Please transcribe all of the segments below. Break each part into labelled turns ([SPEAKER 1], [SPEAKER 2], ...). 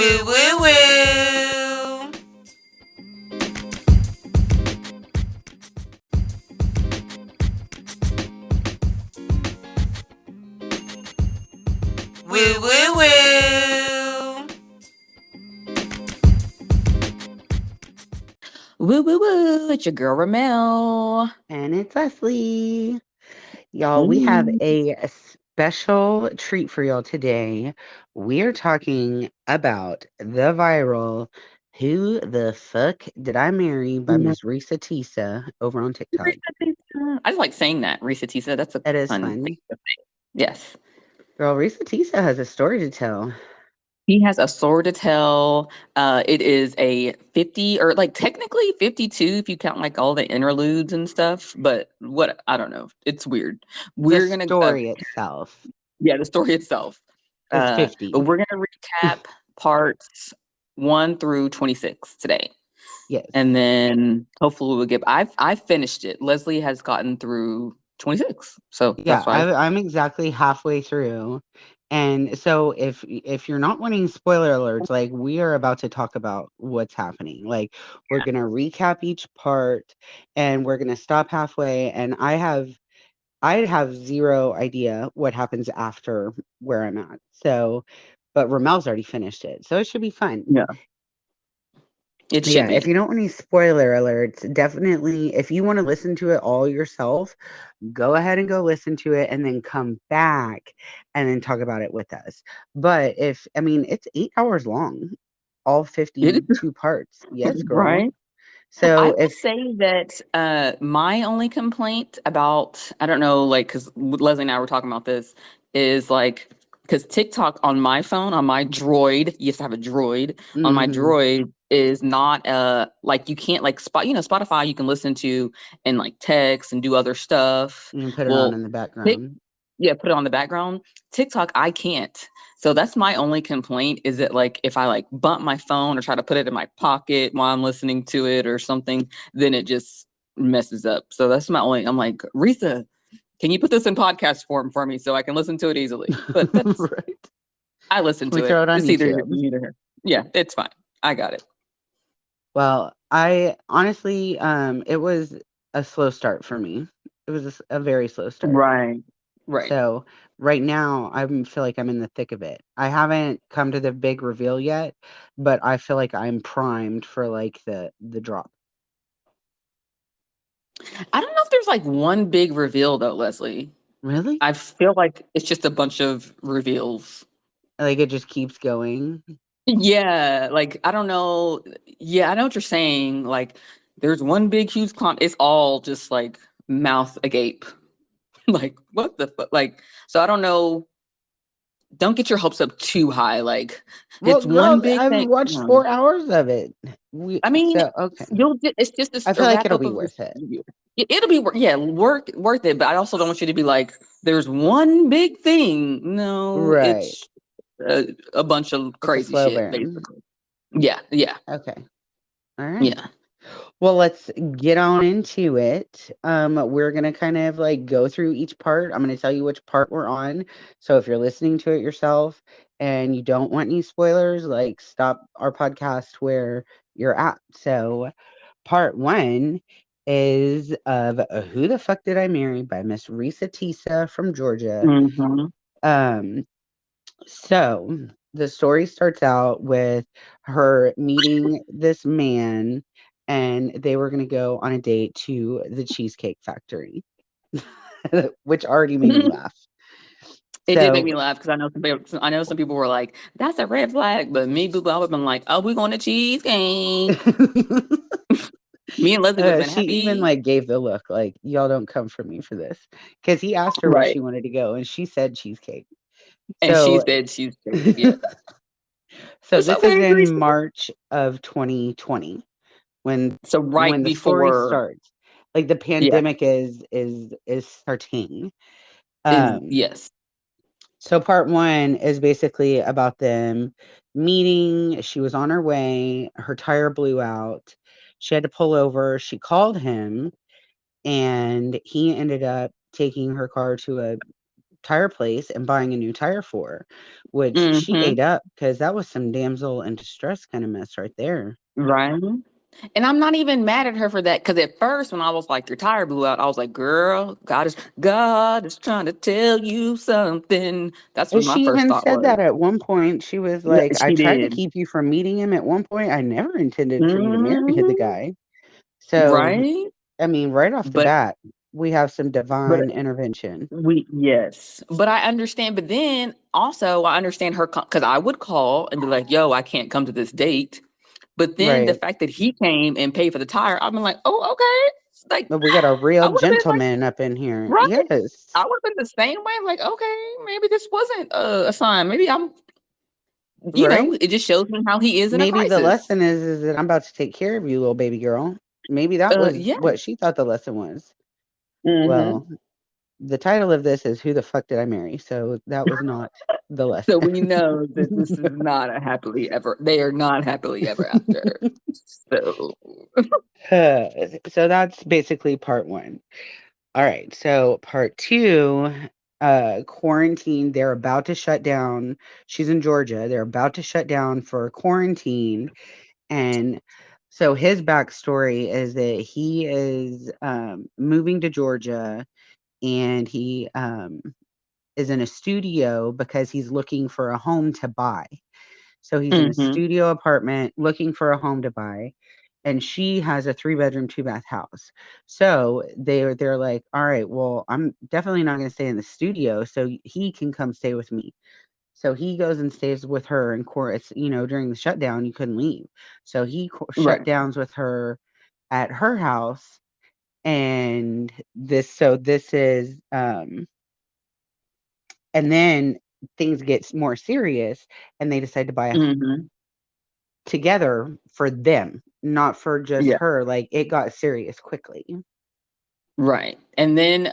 [SPEAKER 1] Woo woo woo. Woo woo woo.
[SPEAKER 2] Woo woo woo! It's your girl Ramelle.
[SPEAKER 3] And it's Leslie. Y'all, we have
[SPEAKER 2] Hey.
[SPEAKER 3] a special treat for y'all today. We're talking about the viral Who the Fuck Did I Marry by
[SPEAKER 2] Mhm.
[SPEAKER 3] Miss Risa Tisa over on TikTok.
[SPEAKER 2] Risa Tisa. I just like saying that. Risa Tisa. That's a
[SPEAKER 3] That is
[SPEAKER 2] fun thing
[SPEAKER 3] fun.
[SPEAKER 2] to say. Yes.
[SPEAKER 3] Girl, Risa Tisa has a story to tell.
[SPEAKER 2] He has a story to tell. It is a 50 or like technically 52 if you count like all the interludes and stuff. But what I don't know. It's weird.
[SPEAKER 3] The
[SPEAKER 2] We're gonna
[SPEAKER 3] story itself
[SPEAKER 2] yeah, the story itself.
[SPEAKER 3] is
[SPEAKER 2] But
[SPEAKER 3] 50.
[SPEAKER 2] we're gonna recap parts 1 through 26 today.
[SPEAKER 3] Yes.
[SPEAKER 2] And then hopefully we'll get I finished it. Leslie has gotten through 26. So
[SPEAKER 3] Yeah,
[SPEAKER 2] that's why.
[SPEAKER 3] I'm exactly halfway through. And so if you're not wanting spoiler alerts, like we are about to talk about what's happening. Like we're gonna recap each part and we're gonna stop halfway. And I have zero idea what happens after where I'm at. So but Ramel's already finished it. So it should be fun.
[SPEAKER 2] Yeah, it should
[SPEAKER 3] Yeah, if
[SPEAKER 2] be.
[SPEAKER 3] you don't want any spoiler alerts, definitely if you want to listen to it all yourself, go ahead and go listen to it and then come back and then talk about it with us. But I mean, it's 8 hours long, all
[SPEAKER 2] It
[SPEAKER 3] 52 parts. Yes,
[SPEAKER 2] is
[SPEAKER 3] girl.
[SPEAKER 2] right. I
[SPEAKER 3] So
[SPEAKER 2] will
[SPEAKER 3] if,
[SPEAKER 2] say that my only complaint about I don't know, like because Leslie and I were talking about this is like because TikTok on my phone on my Droid, you used to have a Droid on my
[SPEAKER 3] mm-hmm,
[SPEAKER 2] Droid is not like you can't like Spotify you can listen to and like text and do other stuff.
[SPEAKER 3] you can put it on
[SPEAKER 2] Well,
[SPEAKER 3] in the
[SPEAKER 2] Tik
[SPEAKER 3] background.
[SPEAKER 2] yeah, put it on the background. TikTok, I can't. So that's my only complaint is that like if I like bump my phone or try to put it in my pocket while I'm listening to it or something, then it just messes up. So that's my only I'm like, Risa, can you put this in podcast form for me so I can listen to it easily? But that's
[SPEAKER 3] Right.
[SPEAKER 2] I listen
[SPEAKER 3] We
[SPEAKER 2] to
[SPEAKER 3] throw
[SPEAKER 2] it.
[SPEAKER 3] it on
[SPEAKER 2] It's either
[SPEAKER 3] YouTube.
[SPEAKER 2] either here. Yeah, it's fine. I got it.
[SPEAKER 3] Well, I honestly, it was a slow start for me. It was a very slow start.
[SPEAKER 2] Right. Right.
[SPEAKER 3] So right now, I feel like I'm in the thick of it. I haven't come to the big reveal yet, but I feel like I'm primed for like the drop.
[SPEAKER 2] I don't know if there's like one big reveal though, Leslie.
[SPEAKER 3] Really?
[SPEAKER 2] I feel like it's just a bunch of reveals.
[SPEAKER 3] Like it just keeps going.
[SPEAKER 2] Yeah, like I don't know. Yeah, I know what you're saying. Like there's one big huge clump. It's all just like mouth agape. Like what the fuck? Like so I don't know. Don't get your hopes up too high. Like
[SPEAKER 3] Well,
[SPEAKER 2] it's one
[SPEAKER 3] girl,
[SPEAKER 2] big
[SPEAKER 3] I've
[SPEAKER 2] thing.
[SPEAKER 3] watched 4 hours of it.
[SPEAKER 2] I mean,
[SPEAKER 3] Okay.
[SPEAKER 2] it's just
[SPEAKER 3] I
[SPEAKER 2] a
[SPEAKER 3] feel like
[SPEAKER 2] wrap
[SPEAKER 3] it'll
[SPEAKER 2] up
[SPEAKER 3] be
[SPEAKER 2] of this.
[SPEAKER 3] worth it.
[SPEAKER 2] It'll be yeah, worth it. But I also don't want you to be like, there's one big thing. No,
[SPEAKER 3] Right.
[SPEAKER 2] it's a bunch of
[SPEAKER 3] It's a
[SPEAKER 2] crazy
[SPEAKER 3] slow
[SPEAKER 2] shit,
[SPEAKER 3] burn.
[SPEAKER 2] basically. Yeah, yeah,
[SPEAKER 3] Okay. All right.
[SPEAKER 2] yeah.
[SPEAKER 3] Well, let's get on into it. We're gonna kind of like go through each part. I'm gonna tell you which part we're on. So if you're listening to it yourself and you don't want any spoilers, like stop our podcast where you're at. So part one is of Who the Fuck Did I Marry by Miss Risa Tisa from Georgia.
[SPEAKER 2] Hmm.
[SPEAKER 3] Um, so the story starts out with her meeting this man, and they were going to go on a date to the Cheesecake Factory, which already made me laugh.
[SPEAKER 2] It did make me
[SPEAKER 3] So,
[SPEAKER 2] laugh because I know some people were like, "That's a red flag," but me, boo, I would have been like, "Oh, we're going to cheesecake." Me and Leslie would have been
[SPEAKER 3] she even
[SPEAKER 2] happy,
[SPEAKER 3] like gave the look like, y'all don't come for me for this, because he asked her where
[SPEAKER 2] right?
[SPEAKER 3] she wanted to go, and she said cheesecake.
[SPEAKER 2] And she
[SPEAKER 3] So,
[SPEAKER 2] said cheesecake. Yeah,
[SPEAKER 3] so
[SPEAKER 2] it's
[SPEAKER 3] this is
[SPEAKER 2] okay,
[SPEAKER 3] in
[SPEAKER 2] Reese.
[SPEAKER 3] March of 2020 when
[SPEAKER 2] So right
[SPEAKER 3] when the story
[SPEAKER 2] before,
[SPEAKER 3] starts. Like the
[SPEAKER 2] yeah,
[SPEAKER 3] pandemic is starting.
[SPEAKER 2] is
[SPEAKER 3] Um
[SPEAKER 2] yes.
[SPEAKER 3] so part 1 is basically about them meeting. She was on her way, her tire blew out. She had to pull over. She called him and he ended up taking her car to a tire place and buying a new tire for her, which she
[SPEAKER 2] Mm-hmm.
[SPEAKER 3] ate up because that was some damsel in distress kind of mess right there.
[SPEAKER 2] Right. And I'm not even mad at her for that because at first, when I was like, your tire blew out, I was like, girl, God is trying to tell you something. That's
[SPEAKER 3] And
[SPEAKER 2] what my
[SPEAKER 3] she
[SPEAKER 2] first
[SPEAKER 3] even
[SPEAKER 2] thought
[SPEAKER 3] said
[SPEAKER 2] was.
[SPEAKER 3] that at one point. She was
[SPEAKER 2] Yeah,
[SPEAKER 3] like, I
[SPEAKER 2] she
[SPEAKER 3] tried to
[SPEAKER 2] did.
[SPEAKER 3] keep you from meeting him at one point. I never intended for you to marry the
[SPEAKER 2] Hmm.
[SPEAKER 3] guy. So,
[SPEAKER 2] Right.
[SPEAKER 3] I mean, right off the
[SPEAKER 2] But
[SPEAKER 3] bat, we have some
[SPEAKER 2] but
[SPEAKER 3] divine intervention.
[SPEAKER 2] yes, but I understand. But then also, I understand her because I would call and be like, "Yo, I can't come to this date." But then the
[SPEAKER 3] Right.
[SPEAKER 2] fact that he came and paid for the tire, I've been like, "Oh, okay." Like
[SPEAKER 3] But we got a
[SPEAKER 2] I
[SPEAKER 3] real
[SPEAKER 2] would have been like,
[SPEAKER 3] gentleman up in here.
[SPEAKER 2] right. I
[SPEAKER 3] Yes.
[SPEAKER 2] would have been the same way. Like, okay, maybe this wasn't a sign. Maybe I'm,
[SPEAKER 3] Right?
[SPEAKER 2] it just shows me how he is in a
[SPEAKER 3] Maybe the
[SPEAKER 2] crisis.
[SPEAKER 3] lesson is that I'm about to take care of you, little baby girl. Maybe that was
[SPEAKER 2] Yeah.
[SPEAKER 3] what she thought the lesson was.
[SPEAKER 2] Hmm.
[SPEAKER 3] Well, the title of this is Who the Fuck Did I Marry? So that was not the
[SPEAKER 2] So
[SPEAKER 3] lesson.
[SPEAKER 2] we know that this is not a happily ever. They are not happily ever after. So.
[SPEAKER 3] So that's basically part one. All right. So part two, quarantine. They're about to shut down. She's in Georgia. They're about to shut down for quarantine. And so his backstory is that he is moving to Georgia and he is in a studio because he's looking for a home to buy. So he's in a
[SPEAKER 2] Hmm.
[SPEAKER 3] studio apartment looking for a home to buy. And she has a 3-bedroom, 2-bath house. So they're like, all right, well, I'm definitely not going to stay in the studio. So he can come stay with me. So he goes and stays with her. And course, during the shutdown, you couldn't leave. So he shut
[SPEAKER 2] Right.
[SPEAKER 3] downs with her at her house. And this is and then things get more serious and they decide to buy a
[SPEAKER 2] Hmm.
[SPEAKER 3] together for them, not for just
[SPEAKER 2] Yeah.
[SPEAKER 3] her. Like it got serious quickly.
[SPEAKER 2] Right. And then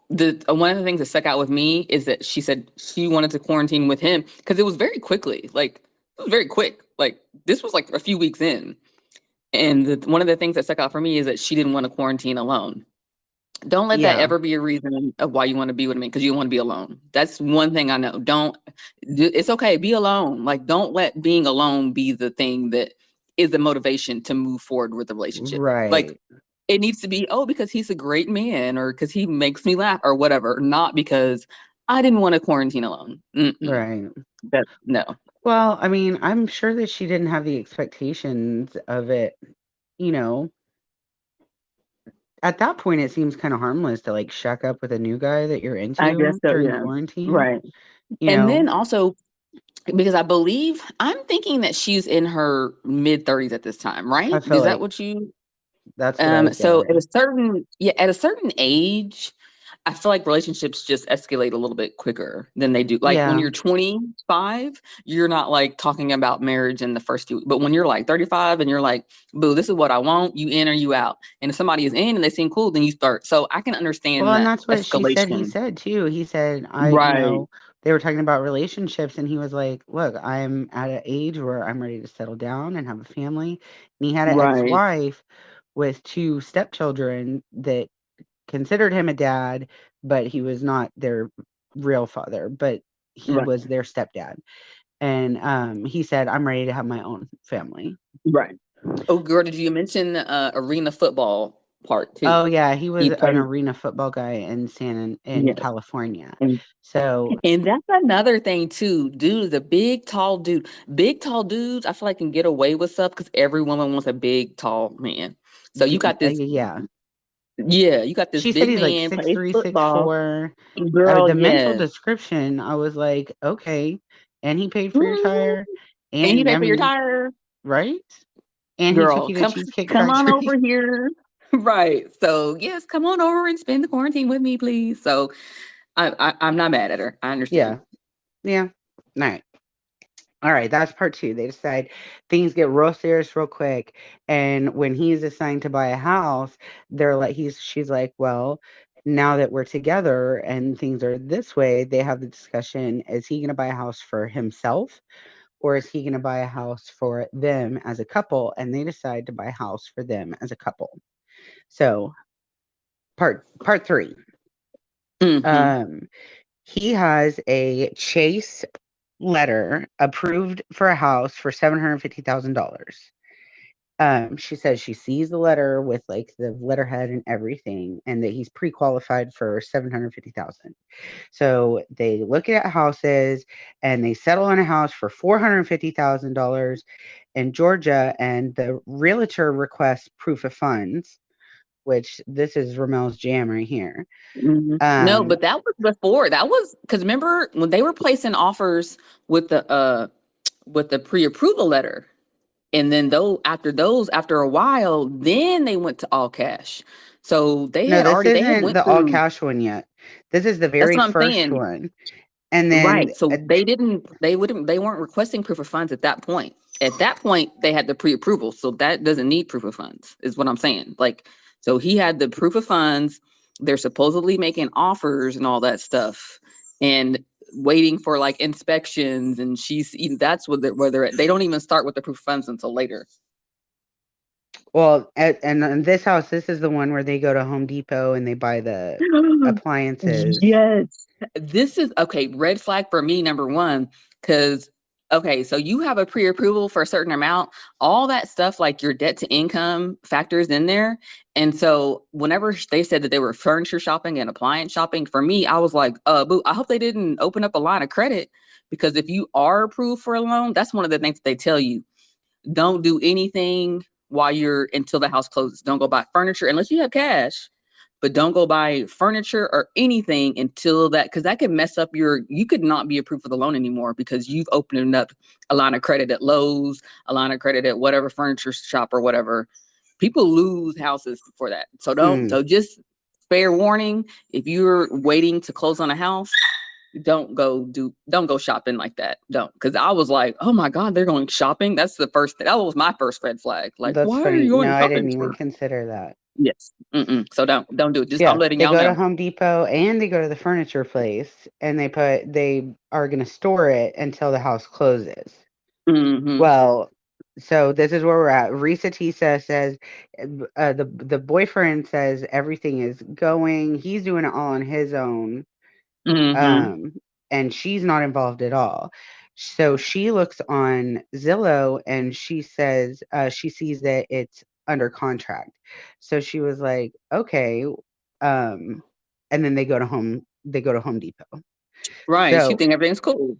[SPEAKER 2] the one of the things that stuck out with me is that she said she wanted to quarantine with him because it was very quickly. Like it was very quick. Like this was like a few weeks in. And one of the things that stuck out for me is that she didn't want to quarantine alone. Don't let that
[SPEAKER 3] Yeah,
[SPEAKER 2] ever be a reason of why you want to be with me because you want to be alone. That's one thing I know. Don't, it's okay, be alone. Like, don't let being alone be the thing that is the motivation to move forward with the relationship. Like,
[SPEAKER 3] right,
[SPEAKER 2] it needs to be, oh, because he's a great man or because he makes me laugh or whatever, not because I didn't want to quarantine alone. Mm-mm.
[SPEAKER 3] right.
[SPEAKER 2] That, no.
[SPEAKER 3] Well, I mean, I'm sure that she didn't have the expectations of it, you know. At that point, it seems kind of harmless to like shack up with a new guy that you're
[SPEAKER 2] I guess
[SPEAKER 3] into
[SPEAKER 2] so,
[SPEAKER 3] during
[SPEAKER 2] yeah.
[SPEAKER 3] quarantine,
[SPEAKER 2] Right.
[SPEAKER 3] you
[SPEAKER 2] And then
[SPEAKER 3] know.
[SPEAKER 2] also, because I believe I'm thinking that she's in her mid 30s at this time, right?
[SPEAKER 3] I feel
[SPEAKER 2] Is that
[SPEAKER 3] like
[SPEAKER 2] what you
[SPEAKER 3] that's what I was
[SPEAKER 2] so
[SPEAKER 3] gathering.
[SPEAKER 2] at a certain age, I feel like relationships just escalate a little bit quicker than they do. Like when
[SPEAKER 3] Yeah.
[SPEAKER 2] you're 25, you're not like talking about marriage in the first few, but when you're like 35 and you're like, boo, this is what I want, you in or you out. And if somebody is in and they seem cool, then you start. So I can
[SPEAKER 3] Well,
[SPEAKER 2] understand
[SPEAKER 3] and
[SPEAKER 2] that
[SPEAKER 3] that's what she said he
[SPEAKER 2] escalation.
[SPEAKER 3] said too. He said,
[SPEAKER 2] Right,
[SPEAKER 3] they were talking about relationships and he was like, "Look, I'm at an age where I'm ready to settle down and have a family." And he had an
[SPEAKER 2] right,
[SPEAKER 3] ex-wife with 2 stepchildren that considered him a dad, but he was not their real father, but he
[SPEAKER 2] right,
[SPEAKER 3] was their stepdad. And he said, "I'm ready to have my own family."
[SPEAKER 2] right. Oh, girl, did you mention arena football part too?
[SPEAKER 3] Oh yeah, he was
[SPEAKER 2] He
[SPEAKER 3] an
[SPEAKER 2] played,
[SPEAKER 3] arena football guy in in
[SPEAKER 2] yes.
[SPEAKER 3] California.
[SPEAKER 2] And
[SPEAKER 3] So,
[SPEAKER 2] and that's another thing too. Dude is a big, tall dude. Big, tall dudes, I feel like can get away with stuff because every woman wants a big, tall man. So you got this,
[SPEAKER 3] yeah.
[SPEAKER 2] yeah, you got this
[SPEAKER 3] She said
[SPEAKER 2] big
[SPEAKER 3] he's like
[SPEAKER 2] man
[SPEAKER 3] six
[SPEAKER 2] plays
[SPEAKER 3] three, six
[SPEAKER 2] football.
[SPEAKER 3] four.
[SPEAKER 2] Girl,
[SPEAKER 3] The mental
[SPEAKER 2] yes.
[SPEAKER 3] description, I was like, okay. And he paid for your
[SPEAKER 2] Mhm.
[SPEAKER 3] tire.
[SPEAKER 2] And he
[SPEAKER 3] And I
[SPEAKER 2] paid for your
[SPEAKER 3] mean,
[SPEAKER 2] tire.
[SPEAKER 3] right? And he took
[SPEAKER 2] Girl,
[SPEAKER 3] you to
[SPEAKER 2] come
[SPEAKER 3] Cheesecake
[SPEAKER 2] come on
[SPEAKER 3] Factory.
[SPEAKER 2] over here. Right. So yes, come on over and spend the quarantine with me, please. So I'm not mad at her. I
[SPEAKER 3] Yeah.
[SPEAKER 2] understand.
[SPEAKER 3] Yeah. Nice. All right, that's part two. They decide things get real serious real quick. And when he's assigned to buy a house, they're like, she's like, well, now that we're together and things are this way, they have the discussion, is he going to buy a house for himself or is he going to buy a house for them as a couple? And they decide to buy a house for them as a couple. So part three.
[SPEAKER 2] Mm-hmm.
[SPEAKER 3] Um, he has a Chase letter approved for a house for $750,000. She says she sees the letter with like the letterhead and everything, and that he's pre-qualified for 750,000. So they look at houses and they settle on a house for $450,000 in Georgia, and the realtor requests proof of funds, which this is Ramel's jam right here.
[SPEAKER 2] No,
[SPEAKER 3] Um,
[SPEAKER 2] but that was before. That was because remember when they were placing offers with the pre-approval letter, and then after a while, then they went to all cash. So
[SPEAKER 3] no, this
[SPEAKER 2] they had
[SPEAKER 3] isn't
[SPEAKER 2] went
[SPEAKER 3] the all
[SPEAKER 2] through.
[SPEAKER 3] cash one yet. This is the
[SPEAKER 2] That's
[SPEAKER 3] very
[SPEAKER 2] what I'm
[SPEAKER 3] first
[SPEAKER 2] saying.
[SPEAKER 3] one. And then
[SPEAKER 2] Right. So they weren't requesting proof of funds at that point. At that point, they had the pre-approval. So that doesn't need proof of funds, is what I'm saying. Like, so he had the proof of funds. They're supposedly making offers and all that stuff and waiting for like inspections. And that's where they're at. They don't even start with the proof of funds until later.
[SPEAKER 3] and in this house, this is the one where they go to Home Depot and they buy the appliances.
[SPEAKER 2] Yes. This is okay. Red flag for me, number one, because okay, so you have a pre-approval for a certain amount, all that stuff like your debt to income factors in there. And so whenever they said that they were furniture shopping and appliance shopping, for me, I was like, boo, I hope they didn't open up a line of credit because if you are approved for a loan, that's one of the things they tell you. Don't do anything while you're until the house closes. Don't go buy furniture unless you have cash, but don't go buy furniture or anything until that, because that could mess up you could not be approved for the loan anymore because you've opened up a line of credit at Lowe's, a line of credit at whatever furniture shop or whatever. People lose houses for that.
[SPEAKER 3] Mm,
[SPEAKER 2] So just fair warning, if you're waiting to close on a house, don't go shopping like that. Don't, because I was like, oh my God, they're going shopping. That was my first red flag. Like,
[SPEAKER 3] that's
[SPEAKER 2] why are
[SPEAKER 3] funny.
[SPEAKER 2] you
[SPEAKER 3] No,
[SPEAKER 2] going
[SPEAKER 3] I didn't
[SPEAKER 2] shopping
[SPEAKER 3] even
[SPEAKER 2] for?
[SPEAKER 3] consider that.
[SPEAKER 2] Yes. So don't do it.
[SPEAKER 3] So
[SPEAKER 2] Just I'm
[SPEAKER 3] yeah,
[SPEAKER 2] letting
[SPEAKER 3] they
[SPEAKER 2] y'all
[SPEAKER 3] go to
[SPEAKER 2] know.
[SPEAKER 3] Home Depot and they go to the furniture place and they are going to store it until the house closes.
[SPEAKER 2] Hmm.
[SPEAKER 3] Well, so this is where we're at. Risa Tisa says the boyfriend says everything is going. He's doing it all on his own,
[SPEAKER 2] Hmm.
[SPEAKER 3] um, and she's not involved at all. So she looks on Zillow and she says she sees that it's under contract. So she was like, okay, and then they go to Home Depot.
[SPEAKER 2] Right. She
[SPEAKER 3] So
[SPEAKER 2] think everything's cool.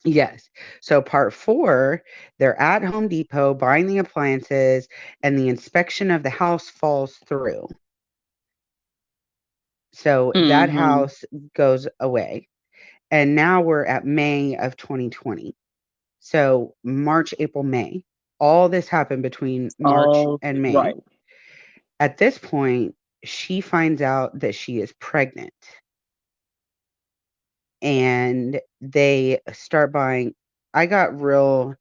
[SPEAKER 3] yes. So part four, they're at Home Depot buying the appliances, and the inspection of the house falls through. So that
[SPEAKER 2] Hmm.
[SPEAKER 3] house goes away. And now we're at May of 2020. So March, April, May. All this happened between March
[SPEAKER 2] Oh,
[SPEAKER 3] and May.
[SPEAKER 2] right.
[SPEAKER 3] At this point, she finds out that she is pregnant, and they start buying. I got real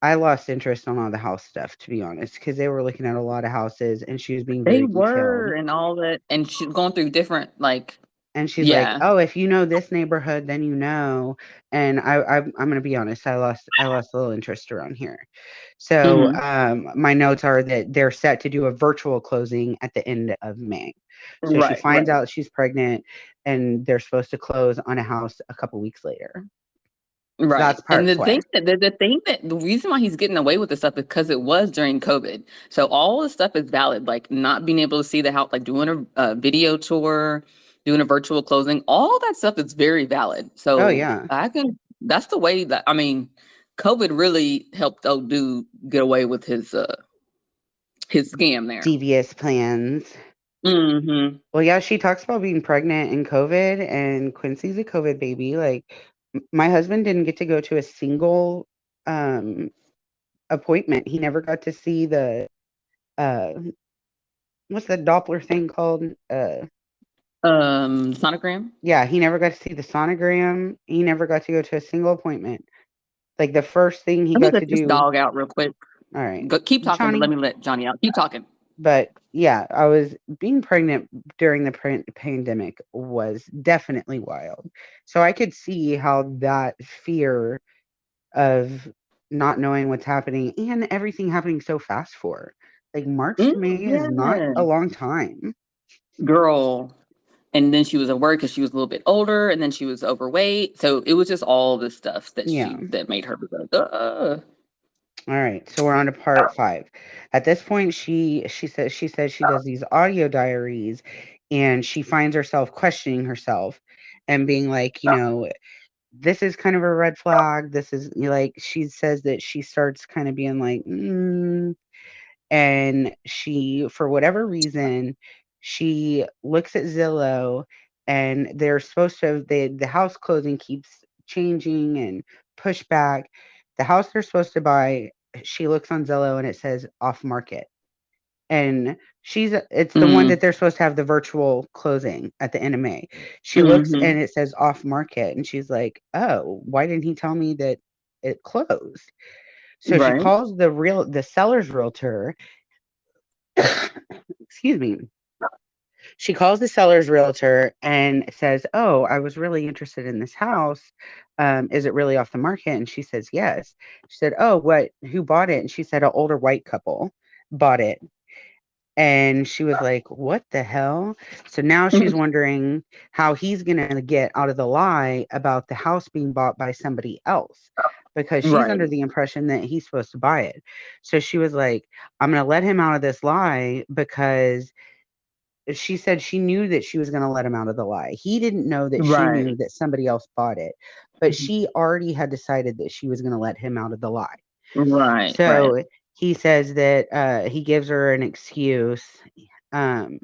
[SPEAKER 3] I lost interest on all the house stuff, to be honest, because they were looking at a lot of houses and she was being
[SPEAKER 2] They
[SPEAKER 3] very detailed.
[SPEAKER 2] were and all that, and she's going through different like,
[SPEAKER 3] And she's like,
[SPEAKER 2] yeah.
[SPEAKER 3] "Oh, if you know this neighborhood, then you know." And I'm gonna be honest, I lost a little interest around here. So
[SPEAKER 2] Hmm.
[SPEAKER 3] my notes are that they're set to do a virtual closing at the end of May. So she
[SPEAKER 2] Right.
[SPEAKER 3] finds out she's pregnant, and they're supposed to close on a house a couple weeks later. So
[SPEAKER 2] Right.
[SPEAKER 3] that's
[SPEAKER 2] And
[SPEAKER 3] part four.
[SPEAKER 2] the reason why he's getting away with this stuff is because it was during COVID. So all this stuff is valid, like not being able to see the house, like doing a video tour, doing a virtual closing, all that stuff is very valid.
[SPEAKER 3] Oh
[SPEAKER 2] So
[SPEAKER 3] yeah,
[SPEAKER 2] that's the way that, I mean, COVID really helped old dude get away with his scam there.
[SPEAKER 3] devious plans.
[SPEAKER 2] Hmm.
[SPEAKER 3] Well, yeah, she talks about being pregnant in COVID, and Quincy's a COVID baby. Like, my husband didn't get to go to a single um appointment. He never got to see the uh what's the Doppler thing called?
[SPEAKER 2] Sonogram.
[SPEAKER 3] Yeah, he never got to see the sonogram. He never got to go to a single appointment. Like the first thing he
[SPEAKER 2] Let me
[SPEAKER 3] got to
[SPEAKER 2] let this
[SPEAKER 3] do,
[SPEAKER 2] dog out real quick.
[SPEAKER 3] all right,
[SPEAKER 2] Keep talking, but let
[SPEAKER 3] Johnny.
[SPEAKER 2] me let Johnny out. Keep talking.
[SPEAKER 3] But yeah, I was being pregnant during the pandemic was definitely wild. So I could see how that fear of not knowing what's happening and everything happening so fast for. Like March to May is not
[SPEAKER 2] Yeah.
[SPEAKER 3] a long time.
[SPEAKER 2] Girl. and then she was at work because she was a little bit older, and then she was overweight. So it was just all this stuff
[SPEAKER 3] Yeah.
[SPEAKER 2] that made her be like,
[SPEAKER 3] All right, so we're on to part 5. At this point, she says she does these audio diaries, and she finds herself questioning herself and being like, this is kind of a red flag. This is like, she says that she starts kind of being like, and she, for whatever reason, she looks at Zillow, and they're supposed to, the house closing keeps changing and pushed back. The house they're supposed to buy, she looks on Zillow and it says off market. And it's the one
[SPEAKER 2] mm,
[SPEAKER 3] that they're supposed to have the virtual closing at the end of May. She looks
[SPEAKER 2] mm-hmm.
[SPEAKER 3] and it says off market, and she's like, "Oh, why didn't he tell me that it closed?" So she
[SPEAKER 2] Right,
[SPEAKER 3] calls the seller's realtor. Excuse me. She calls the seller's realtor and says, "Oh, I was really interested in this house. Is it really off the market?" And she says, "Yes." She said, "Oh, what? Who bought it?" And she said, "An older white couple bought it." And she was like, "What the hell?" So now she's wondering how he's going to get out of the lie about the house being bought by somebody else, because she's
[SPEAKER 2] right,
[SPEAKER 3] under the impression that he's supposed to buy it. So she was like, "I'm going to let him out of this lie," because she said she knew that she was going to let him out of the lie. He didn't know that she knew
[SPEAKER 2] right,
[SPEAKER 3] that somebody else bought it, but she already had decided that she was going to let him out of the lie.
[SPEAKER 2] right, right.
[SPEAKER 3] So he says that he gives her an excuse, um,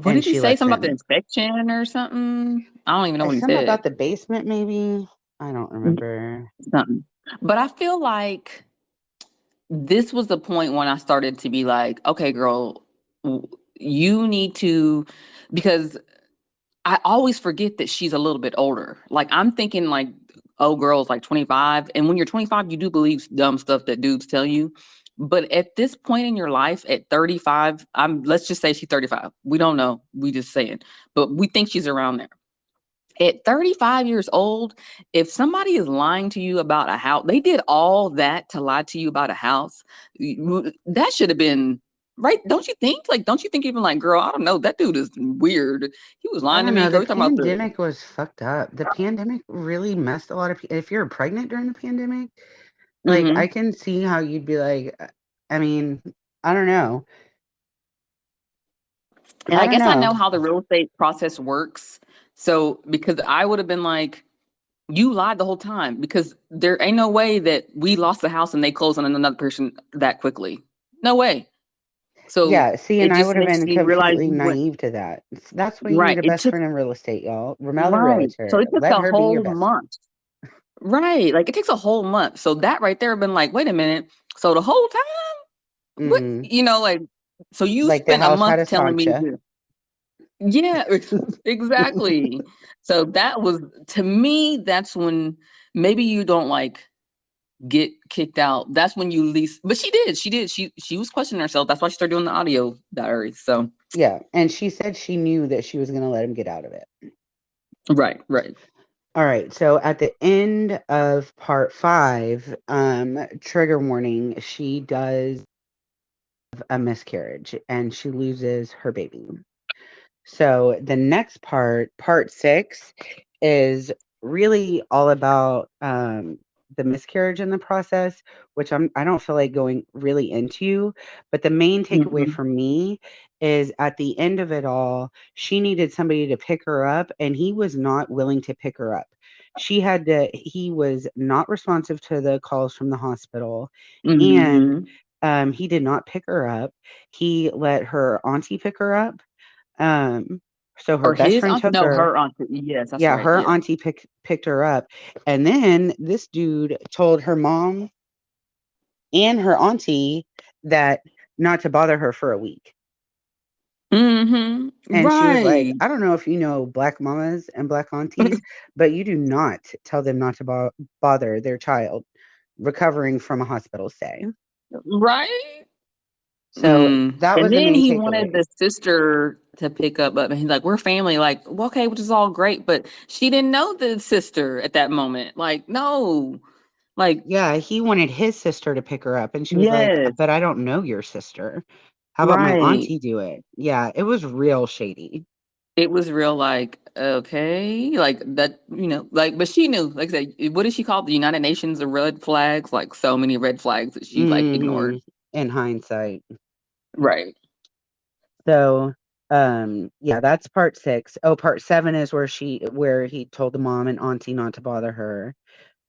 [SPEAKER 2] What
[SPEAKER 3] and
[SPEAKER 2] did he
[SPEAKER 3] she
[SPEAKER 2] say?
[SPEAKER 3] lets
[SPEAKER 2] Something about the
[SPEAKER 3] him.
[SPEAKER 2] inspection or something? I don't even know what he
[SPEAKER 3] Something
[SPEAKER 2] said.
[SPEAKER 3] about the basement, maybe. I don't remember.
[SPEAKER 2] Something. But I feel like this was the point when I started to be like, okay, girl, you need to, because I always forget that she's a little bit older. Like I'm thinking like, oh, girl's like 25. And when you're 25, you do believe dumb stuff that dudes tell you. But at this point in your life, at 35, let's just say she's 35. We don't know. We just saying. But we think she's around there. At 35 years old, if somebody is lying to you about a house, they did all that to lie to you about a house. That should have been right. Don't you think? Like, don't you think even like, girl, I don't know. That dude is weird. He was
[SPEAKER 3] I
[SPEAKER 2] lying to
[SPEAKER 3] don't
[SPEAKER 2] me.
[SPEAKER 3] know.
[SPEAKER 2] Girl,
[SPEAKER 3] The
[SPEAKER 2] you talking about the
[SPEAKER 3] pandemic was fucked up. The pandemic really messed a lot of people. If you're pregnant during the pandemic, like I
[SPEAKER 2] mm-hmm.
[SPEAKER 3] can see how you'd be like, I mean, I don't know.
[SPEAKER 2] And
[SPEAKER 3] I
[SPEAKER 2] I
[SPEAKER 3] don't
[SPEAKER 2] guess I know
[SPEAKER 3] know.
[SPEAKER 2] how the real estate process works. So because I would have been like, you lied the whole time because there ain't no way that we lost the house and they closed on another person that quickly. No way. So
[SPEAKER 3] Yeah, see,
[SPEAKER 2] it
[SPEAKER 3] and I
[SPEAKER 2] just
[SPEAKER 3] would have
[SPEAKER 2] makes
[SPEAKER 3] been
[SPEAKER 2] you realize
[SPEAKER 3] completely
[SPEAKER 2] you went
[SPEAKER 3] naive to that. That's why you need
[SPEAKER 2] right.
[SPEAKER 3] a
[SPEAKER 2] It
[SPEAKER 3] best
[SPEAKER 2] took
[SPEAKER 3] friend in real estate, y'all. Ramelle the
[SPEAKER 2] right. So
[SPEAKER 3] realtor.
[SPEAKER 2] it took
[SPEAKER 3] Let
[SPEAKER 2] a
[SPEAKER 3] her be your
[SPEAKER 2] whole
[SPEAKER 3] best friend.
[SPEAKER 2] month. Right. Like it takes a whole month. So that right there have been like, wait a minute. So the whole time, what
[SPEAKER 3] Hmm.
[SPEAKER 2] like so you
[SPEAKER 3] Like the
[SPEAKER 2] spent a
[SPEAKER 3] house had
[SPEAKER 2] month
[SPEAKER 3] a
[SPEAKER 2] telling me
[SPEAKER 3] Sancha.
[SPEAKER 2] to yeah, exactly. So that was to me, that's when maybe you don't like get kicked out. That's when you least but she did. She did. She was questioning herself. That's why she started doing the audio diary. So
[SPEAKER 3] Yeah, and she said she knew that she was going to let him get out of it.
[SPEAKER 2] right, right.
[SPEAKER 3] All right, so at the end of part 5, trigger warning, she does a miscarriage and she loses her baby. So the next part 6, is really all about the miscarriage in the process, which I don't feel like going really into. But the main takeaway
[SPEAKER 2] Mm-hmm.
[SPEAKER 3] for me is at the end of it all, she needed somebody to pick her up, and he was not willing to pick her up. He was not responsive to the calls from the hospital, and
[SPEAKER 2] Mm-hmm.
[SPEAKER 3] he did not pick her up. He let her auntie pick her up. Um, so her
[SPEAKER 2] Or
[SPEAKER 3] best
[SPEAKER 2] his
[SPEAKER 3] friend
[SPEAKER 2] aunt?
[SPEAKER 3] took
[SPEAKER 2] No,
[SPEAKER 3] her.
[SPEAKER 2] her aunt. Yes, that's
[SPEAKER 3] Yeah,
[SPEAKER 2] right.
[SPEAKER 3] her
[SPEAKER 2] Yeah.
[SPEAKER 3] auntie picked her up. And then this dude told her mom and her auntie that not to bother her for a week.
[SPEAKER 2] Mm-hmm.
[SPEAKER 3] And she was like,
[SPEAKER 2] Right.
[SPEAKER 3] I don't know if you know black mamas and black aunties, but you do not tell them not to bother their child recovering from a hospital stay.
[SPEAKER 2] Right.
[SPEAKER 3] So that
[SPEAKER 2] And
[SPEAKER 3] was the
[SPEAKER 2] then
[SPEAKER 3] main
[SPEAKER 2] he wanted
[SPEAKER 3] takeaway.
[SPEAKER 2] the sister to pick up, but he's like, we're family. Like, well, okay, which is all great, but she didn't know the sister at that moment. Like, no, like,
[SPEAKER 3] Yeah, he wanted his sister to pick her up, and she was like,
[SPEAKER 2] yes,
[SPEAKER 3] but I don't know your sister. How about my
[SPEAKER 2] right.
[SPEAKER 3] auntie do it? Yeah, it was real shady.
[SPEAKER 2] It was real like, okay, like that, like, but she knew, like I said, what did she call the United Nations of red flags? Like so many red flags that she like ignored.
[SPEAKER 3] In hindsight.
[SPEAKER 2] Right.
[SPEAKER 3] So, yeah, that's part 6. Oh, part 7 is where he told the mom and auntie not to bother her.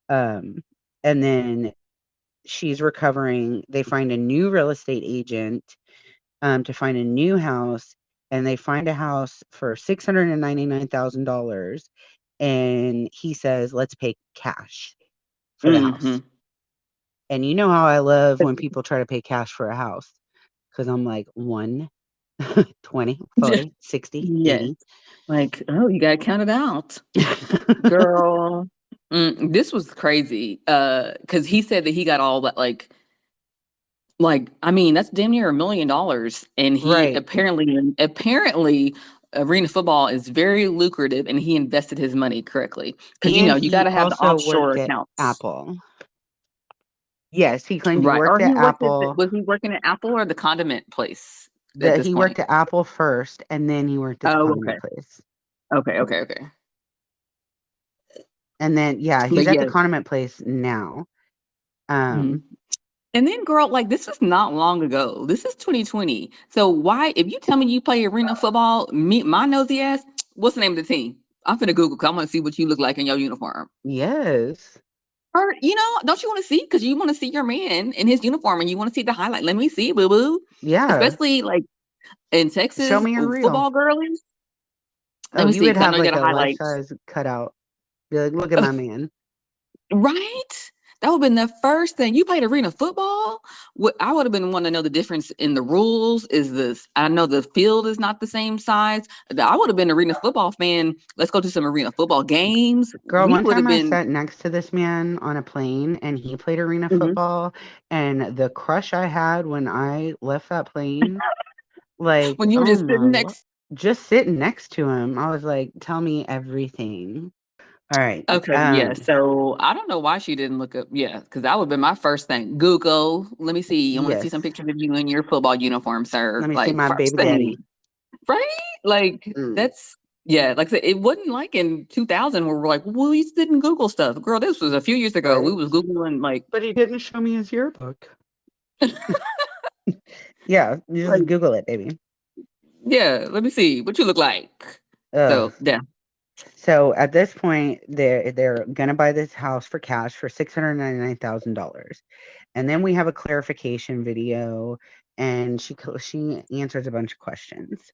[SPEAKER 3] And then she's recovering. They find a new real estate agent to find a new house, and they find a house for $699,000. And he says, let's pay cash for the house. And you know how I love when people try to pay cash for a house, because I'm like, 1, 20, 40, 60,
[SPEAKER 2] Yes.
[SPEAKER 3] 80.
[SPEAKER 2] Like, oh, you gotta count it out, girl. This was crazy. Because he said that he got all that, like, I mean, that's damn near $1 million, and he
[SPEAKER 3] Right.
[SPEAKER 2] apparently, arena football is very lucrative, and he invested his money correctly because
[SPEAKER 3] And
[SPEAKER 2] you
[SPEAKER 3] he
[SPEAKER 2] got to have the
[SPEAKER 3] also
[SPEAKER 2] offshore
[SPEAKER 3] worked at
[SPEAKER 2] accounts,
[SPEAKER 3] Apple. Yes, he claimed he
[SPEAKER 2] right?
[SPEAKER 3] worked
[SPEAKER 2] Or
[SPEAKER 3] at
[SPEAKER 2] he worked at
[SPEAKER 3] Apple.
[SPEAKER 2] was he working at Apple or the condiment place at
[SPEAKER 3] That
[SPEAKER 2] this
[SPEAKER 3] he worked
[SPEAKER 2] point?
[SPEAKER 3] at Apple first, and then he worked at the
[SPEAKER 2] Oh,
[SPEAKER 3] condiment
[SPEAKER 2] okay,
[SPEAKER 3] place.
[SPEAKER 2] okay.
[SPEAKER 3] And then, yeah, he's
[SPEAKER 2] But
[SPEAKER 3] at the
[SPEAKER 2] yeah.
[SPEAKER 3] condiment place now.
[SPEAKER 2] Mhm. And then, girl, like this was not long ago. This is 2020. So why, if you tell me you play arena football, my nosy ass, what's the name of the team? I'm finna Google because I want to see what you look like in your uniform.
[SPEAKER 3] Yes.
[SPEAKER 2] Or, don't you want to see? Because you want to see your man in his uniform and you want to see the highlight. Let me see, boo boo.
[SPEAKER 3] Yeah.
[SPEAKER 2] Especially like in
[SPEAKER 3] Show
[SPEAKER 2] Texas,
[SPEAKER 3] me your reel.
[SPEAKER 2] football girlies. Let
[SPEAKER 3] Oh,
[SPEAKER 2] me
[SPEAKER 3] you
[SPEAKER 2] see,
[SPEAKER 3] would
[SPEAKER 2] because I
[SPEAKER 3] have
[SPEAKER 2] know you got
[SPEAKER 3] like
[SPEAKER 2] a
[SPEAKER 3] a life
[SPEAKER 2] highlight.
[SPEAKER 3] size cutout. Be like, look at my man.
[SPEAKER 2] Right? That would have been the first thing. You played arena football. What I would have been wanting to know the difference in the rules. Is this? I know the field is not the same size. I would have been an arena football fan. Let's go to some arena football games.
[SPEAKER 3] Girl,
[SPEAKER 2] We
[SPEAKER 3] one
[SPEAKER 2] would have
[SPEAKER 3] time I
[SPEAKER 2] been.
[SPEAKER 3] sat next to this man on a plane and he played arena
[SPEAKER 2] Mhm.
[SPEAKER 3] football. And the crush I had when I left that plane, like,
[SPEAKER 2] When you were
[SPEAKER 3] oh
[SPEAKER 2] just
[SPEAKER 3] my,
[SPEAKER 2] sitting next.
[SPEAKER 3] just sitting next to him, I was like, tell me everything. All right.
[SPEAKER 2] Okay, yeah. So I don't know why she didn't look up. Yeah, because that would have been my first thing. Google. Let me see. I want to see
[SPEAKER 3] Yes.
[SPEAKER 2] some pictures of you in your football uniform, sir.
[SPEAKER 3] Let me see
[SPEAKER 2] Like
[SPEAKER 3] my
[SPEAKER 2] first
[SPEAKER 3] baby
[SPEAKER 2] thing,
[SPEAKER 3] daddy.
[SPEAKER 2] right? Like
[SPEAKER 3] Mm.
[SPEAKER 2] that's yeah. Like I said, it wasn't like in 2000 where we're like, well, we didn't Google stuff, girl. This was a few years ago. We
[SPEAKER 3] Right.
[SPEAKER 2] was Googling like,
[SPEAKER 3] But he didn't show me his yearbook. Yeah, you
[SPEAKER 2] like
[SPEAKER 3] just Google it, baby.
[SPEAKER 2] yeah. Let me see what you look like.
[SPEAKER 3] Ugh.
[SPEAKER 2] So yeah.
[SPEAKER 3] So at this point, they're gonna buy this house for cash for $699,000, and then we have a clarification video, and she answers a bunch of questions.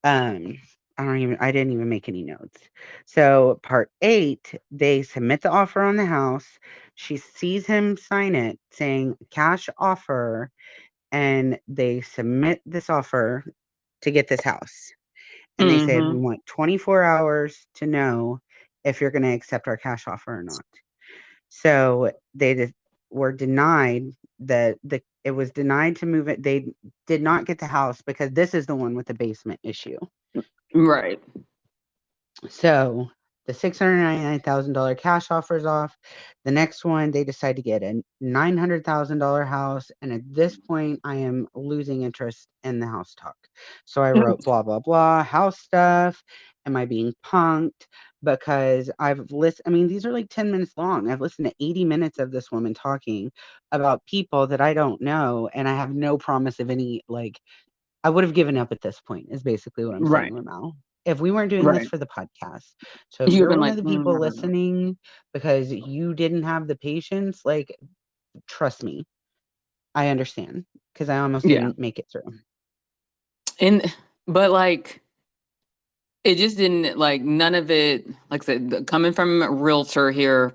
[SPEAKER 3] Um, I didn't even make any notes. So part 8, they submit the offer on the house. She sees him sign it, saying cash offer, and they submit this offer to get this house. And they said, we
[SPEAKER 2] Mm-hmm.
[SPEAKER 3] want 24 hours to know if you're going to accept our cash offer or not. So were denied it was denied to move it. They did not get the house because this is the one with the basement issue.
[SPEAKER 2] Right.
[SPEAKER 3] So the $699,000 cash offers off. The next one, they decide to get a $900,000 house. And at this point, I am losing interest in the house talk. So I wrote blah, blah, blah, house stuff. Am I being punked? Because these are like 10 minutes long. I've listened to 80 minutes of this woman talking about people that I don't know. And I have no promise of any, like, I would have given up at this point, is basically what I'm saying,
[SPEAKER 2] Right.
[SPEAKER 3] Ramelle. If we weren't doing this
[SPEAKER 2] Right.
[SPEAKER 3] for the podcast. So if
[SPEAKER 2] You've
[SPEAKER 3] you're
[SPEAKER 2] been
[SPEAKER 3] one
[SPEAKER 2] like,
[SPEAKER 3] of the people listening because you didn't have the patience, like, trust me, I understand because I almost
[SPEAKER 2] yeah.
[SPEAKER 3] didn't make it through.
[SPEAKER 2] But like it just didn't, like, none of it, like I said, coming from a realtor here,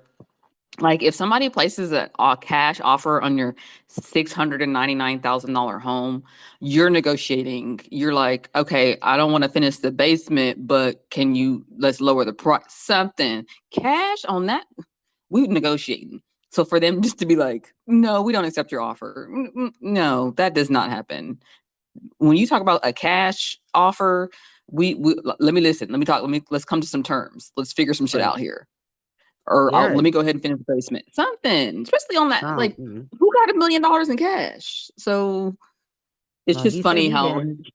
[SPEAKER 2] like if somebody places a cash offer on your $699,000 home, you're negotiating. You're like, okay, I don't want to finish the basement, but let's lower the price, something cash on that. We negotiating. So for them just to be like, no, we don't accept your offer. No, that does not happen. When you talk about a cash offer, we let me listen. Let me talk. Let's come to some terms. Let's figure some shit
[SPEAKER 3] Right.
[SPEAKER 2] out here. Or
[SPEAKER 3] Yeah.
[SPEAKER 2] let me go ahead and finish the basement. Something, especially on that. Like,
[SPEAKER 3] Something.
[SPEAKER 2] who got $1 million in cash? So it's
[SPEAKER 3] Well,
[SPEAKER 2] just
[SPEAKER 3] he said
[SPEAKER 2] funny
[SPEAKER 3] he
[SPEAKER 2] how
[SPEAKER 3] did.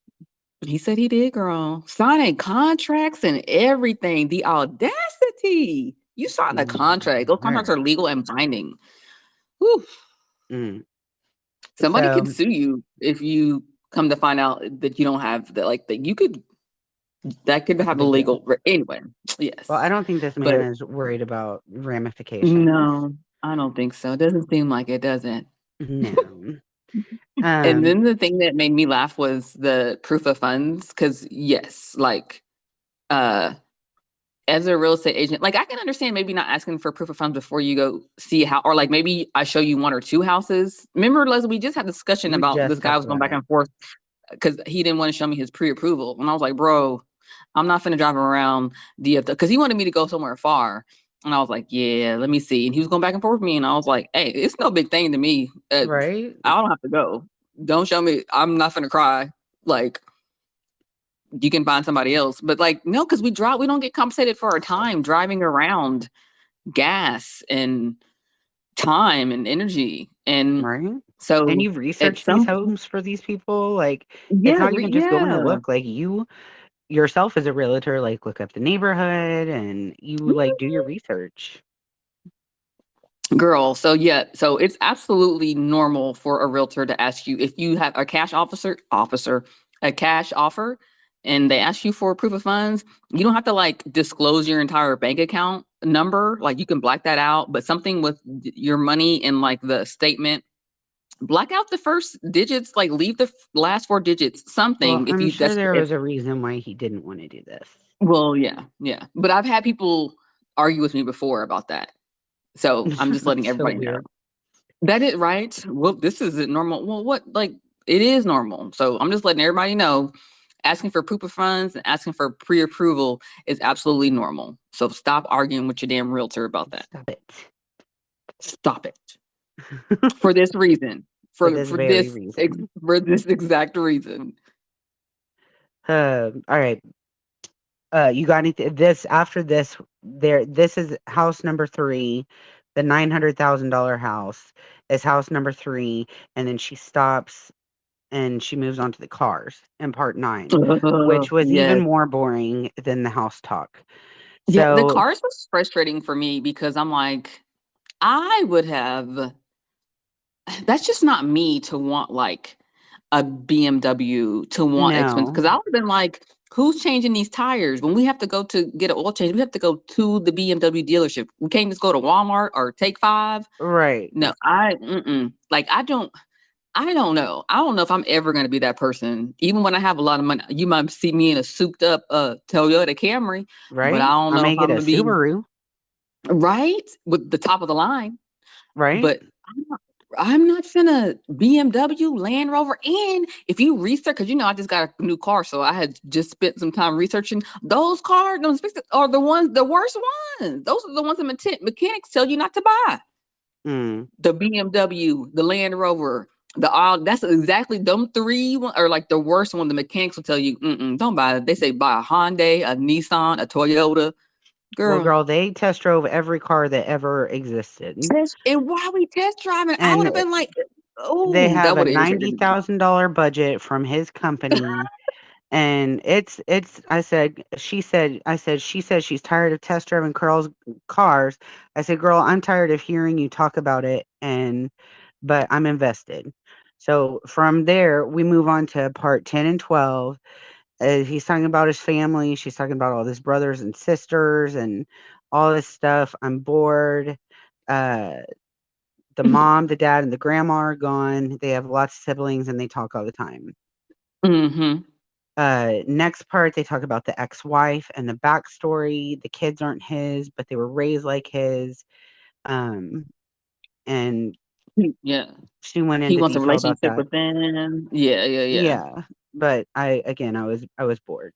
[SPEAKER 2] He said he did, girl. Signing contracts and everything. The audacity. You signed a contract. Those contracts
[SPEAKER 3] Her.
[SPEAKER 2] are legal and binding. Whew.
[SPEAKER 3] Mm.
[SPEAKER 2] Somebody could
[SPEAKER 3] So
[SPEAKER 2] sue you if you come to find out that you don't have that. Like that, you could. That could
[SPEAKER 3] that's a
[SPEAKER 2] have a
[SPEAKER 3] big deal.
[SPEAKER 2] legal. Anyway,
[SPEAKER 3] Well, I
[SPEAKER 2] yes,
[SPEAKER 3] don't think this man
[SPEAKER 2] but
[SPEAKER 3] is worried about ramifications.
[SPEAKER 2] no, I don't think so. It doesn't seem like it, does it?
[SPEAKER 3] No.
[SPEAKER 2] And
[SPEAKER 3] Um,
[SPEAKER 2] then the thing that made me laugh was the proof of funds. Because yes, like uh as a real estate agent, like I can understand maybe not asking for proof of funds before you go see how, or like maybe I show you one or two houses. Remember, Leslie, we just had a discussion
[SPEAKER 3] we
[SPEAKER 2] about
[SPEAKER 3] just
[SPEAKER 2] this guy
[SPEAKER 3] talked
[SPEAKER 2] was going
[SPEAKER 3] about
[SPEAKER 2] back
[SPEAKER 3] it.
[SPEAKER 2] and forth because he didn't want to show me his pre-approval, and I was like, bro, I'm not finna drive around DFW because he wanted me to go somewhere far. And I was like, yeah, let me see. And he was going back and forth with me. And I was like, hey, it's no big thing to me.
[SPEAKER 3] Right?
[SPEAKER 2] I don't have to go. Don't show me. I'm not finna cry. Like, you can find somebody else. But like, no, because we don't get compensated for our time driving around, gas and time and energy. And
[SPEAKER 3] Right? And
[SPEAKER 2] so
[SPEAKER 3] you've
[SPEAKER 2] at
[SPEAKER 3] researched these
[SPEAKER 2] some
[SPEAKER 3] homes for these people. Like, it's
[SPEAKER 2] yeah,
[SPEAKER 3] not even just going to
[SPEAKER 2] yeah.
[SPEAKER 3] look. Like, you yourself as a realtor, like, look up the neighborhood and you, like, do your research.
[SPEAKER 2] Girl, so yeah, so it's absolutely normal for a realtor to ask you if you have a a cash offer, and they ask you for proof of funds. You don't have to like disclose your entire bank account number. Like you can black that out, but something with your money in like the statement, black out the first digits, like leave the last four digits,
[SPEAKER 3] Well,
[SPEAKER 2] something if
[SPEAKER 3] I'm
[SPEAKER 2] you
[SPEAKER 3] sure
[SPEAKER 2] that's
[SPEAKER 3] there
[SPEAKER 2] if
[SPEAKER 3] was a reason why he didn't want to do this.
[SPEAKER 2] well, yeah, yeah. But I've had people argue with me before about that. So I'm just letting
[SPEAKER 3] It's so
[SPEAKER 2] everybody know.
[SPEAKER 3] weird.
[SPEAKER 2] That is right. Well, this isn't normal. Well, what like it is normal. So I'm just letting everybody know asking for proof of funds and asking for pre-approval is absolutely normal. So stop arguing with your damn realtor about that.
[SPEAKER 3] Stop it.
[SPEAKER 2] Stop it. For this reason.
[SPEAKER 3] For this very reason.
[SPEAKER 2] For this exact reason.
[SPEAKER 3] All right. You got anything? This after this, there. This is house number 3, the $900,000 house is house number 3, and then she stops and she moves on to the cars in part 9, which was even
[SPEAKER 2] Yes.
[SPEAKER 3] more boring than the house talk.
[SPEAKER 2] Yeah, the
[SPEAKER 3] So
[SPEAKER 2] cars was frustrating for me because I'm like, I would have that's just not me to want like a BMW to want expense
[SPEAKER 3] no,
[SPEAKER 2] because I would have been like, who's changing these tires? When we have to go to get an oil change, we have to go to the BMW dealership. We can't just go to Walmart or Take Five.
[SPEAKER 3] right,
[SPEAKER 2] No, like I don't know. I don't know if I'm ever going to be that person. Even when I have a lot of money, you might see me in a souped up Toyota Camry, but I
[SPEAKER 3] right.
[SPEAKER 2] don't
[SPEAKER 3] I
[SPEAKER 2] know if
[SPEAKER 3] may get
[SPEAKER 2] I'm
[SPEAKER 3] a
[SPEAKER 2] going to be
[SPEAKER 3] Subaru,
[SPEAKER 2] right with the top of the line.
[SPEAKER 3] right?
[SPEAKER 2] But I'm not finna BMW, Land Rover, and if you research, because you know I just got a new car, so I had just spent some time researching those cars. Those are the ones, the worst ones. Those are the ones that mechanics tell you not to buy.
[SPEAKER 3] Mm.
[SPEAKER 2] The BMW, the Land Rover, the all. That's exactly them three are like the worst one. The mechanics will tell you, don't buy it. They say buy a Hyundai, a Nissan, a Toyota.
[SPEAKER 3] Well,
[SPEAKER 2] Girl,
[SPEAKER 3] girl, they test drove every car that ever existed,
[SPEAKER 2] and while we test driving, I would
[SPEAKER 3] and
[SPEAKER 2] have been like,
[SPEAKER 3] they
[SPEAKER 2] oh,
[SPEAKER 3] have
[SPEAKER 2] that
[SPEAKER 3] a
[SPEAKER 2] would have irritated me.
[SPEAKER 3] $90,000 budget from his company. And it's I said she said she's tired of test driving Carl's cars. I said, girl, I'm tired of hearing you talk about it, and but I'm invested. So from there we move on to part 10 and 12. He's talking about his family, she's talking about all his brothers and sisters and all this stuff. I'm bored. uh the mom, the dad, and the grandma are gone. They have lots of siblings and they talk all the time.
[SPEAKER 2] Mm-hmm.
[SPEAKER 3] Next part, they talk about the ex-wife and the backstory. The kids aren't his, but they were raised like his. Um, and
[SPEAKER 2] Yeah.
[SPEAKER 3] she went
[SPEAKER 2] He
[SPEAKER 3] into
[SPEAKER 2] wants a
[SPEAKER 3] detail about
[SPEAKER 2] relationship
[SPEAKER 3] that.
[SPEAKER 2] with them. Yeah, yeah, yeah.
[SPEAKER 3] Yeah, but I was bored.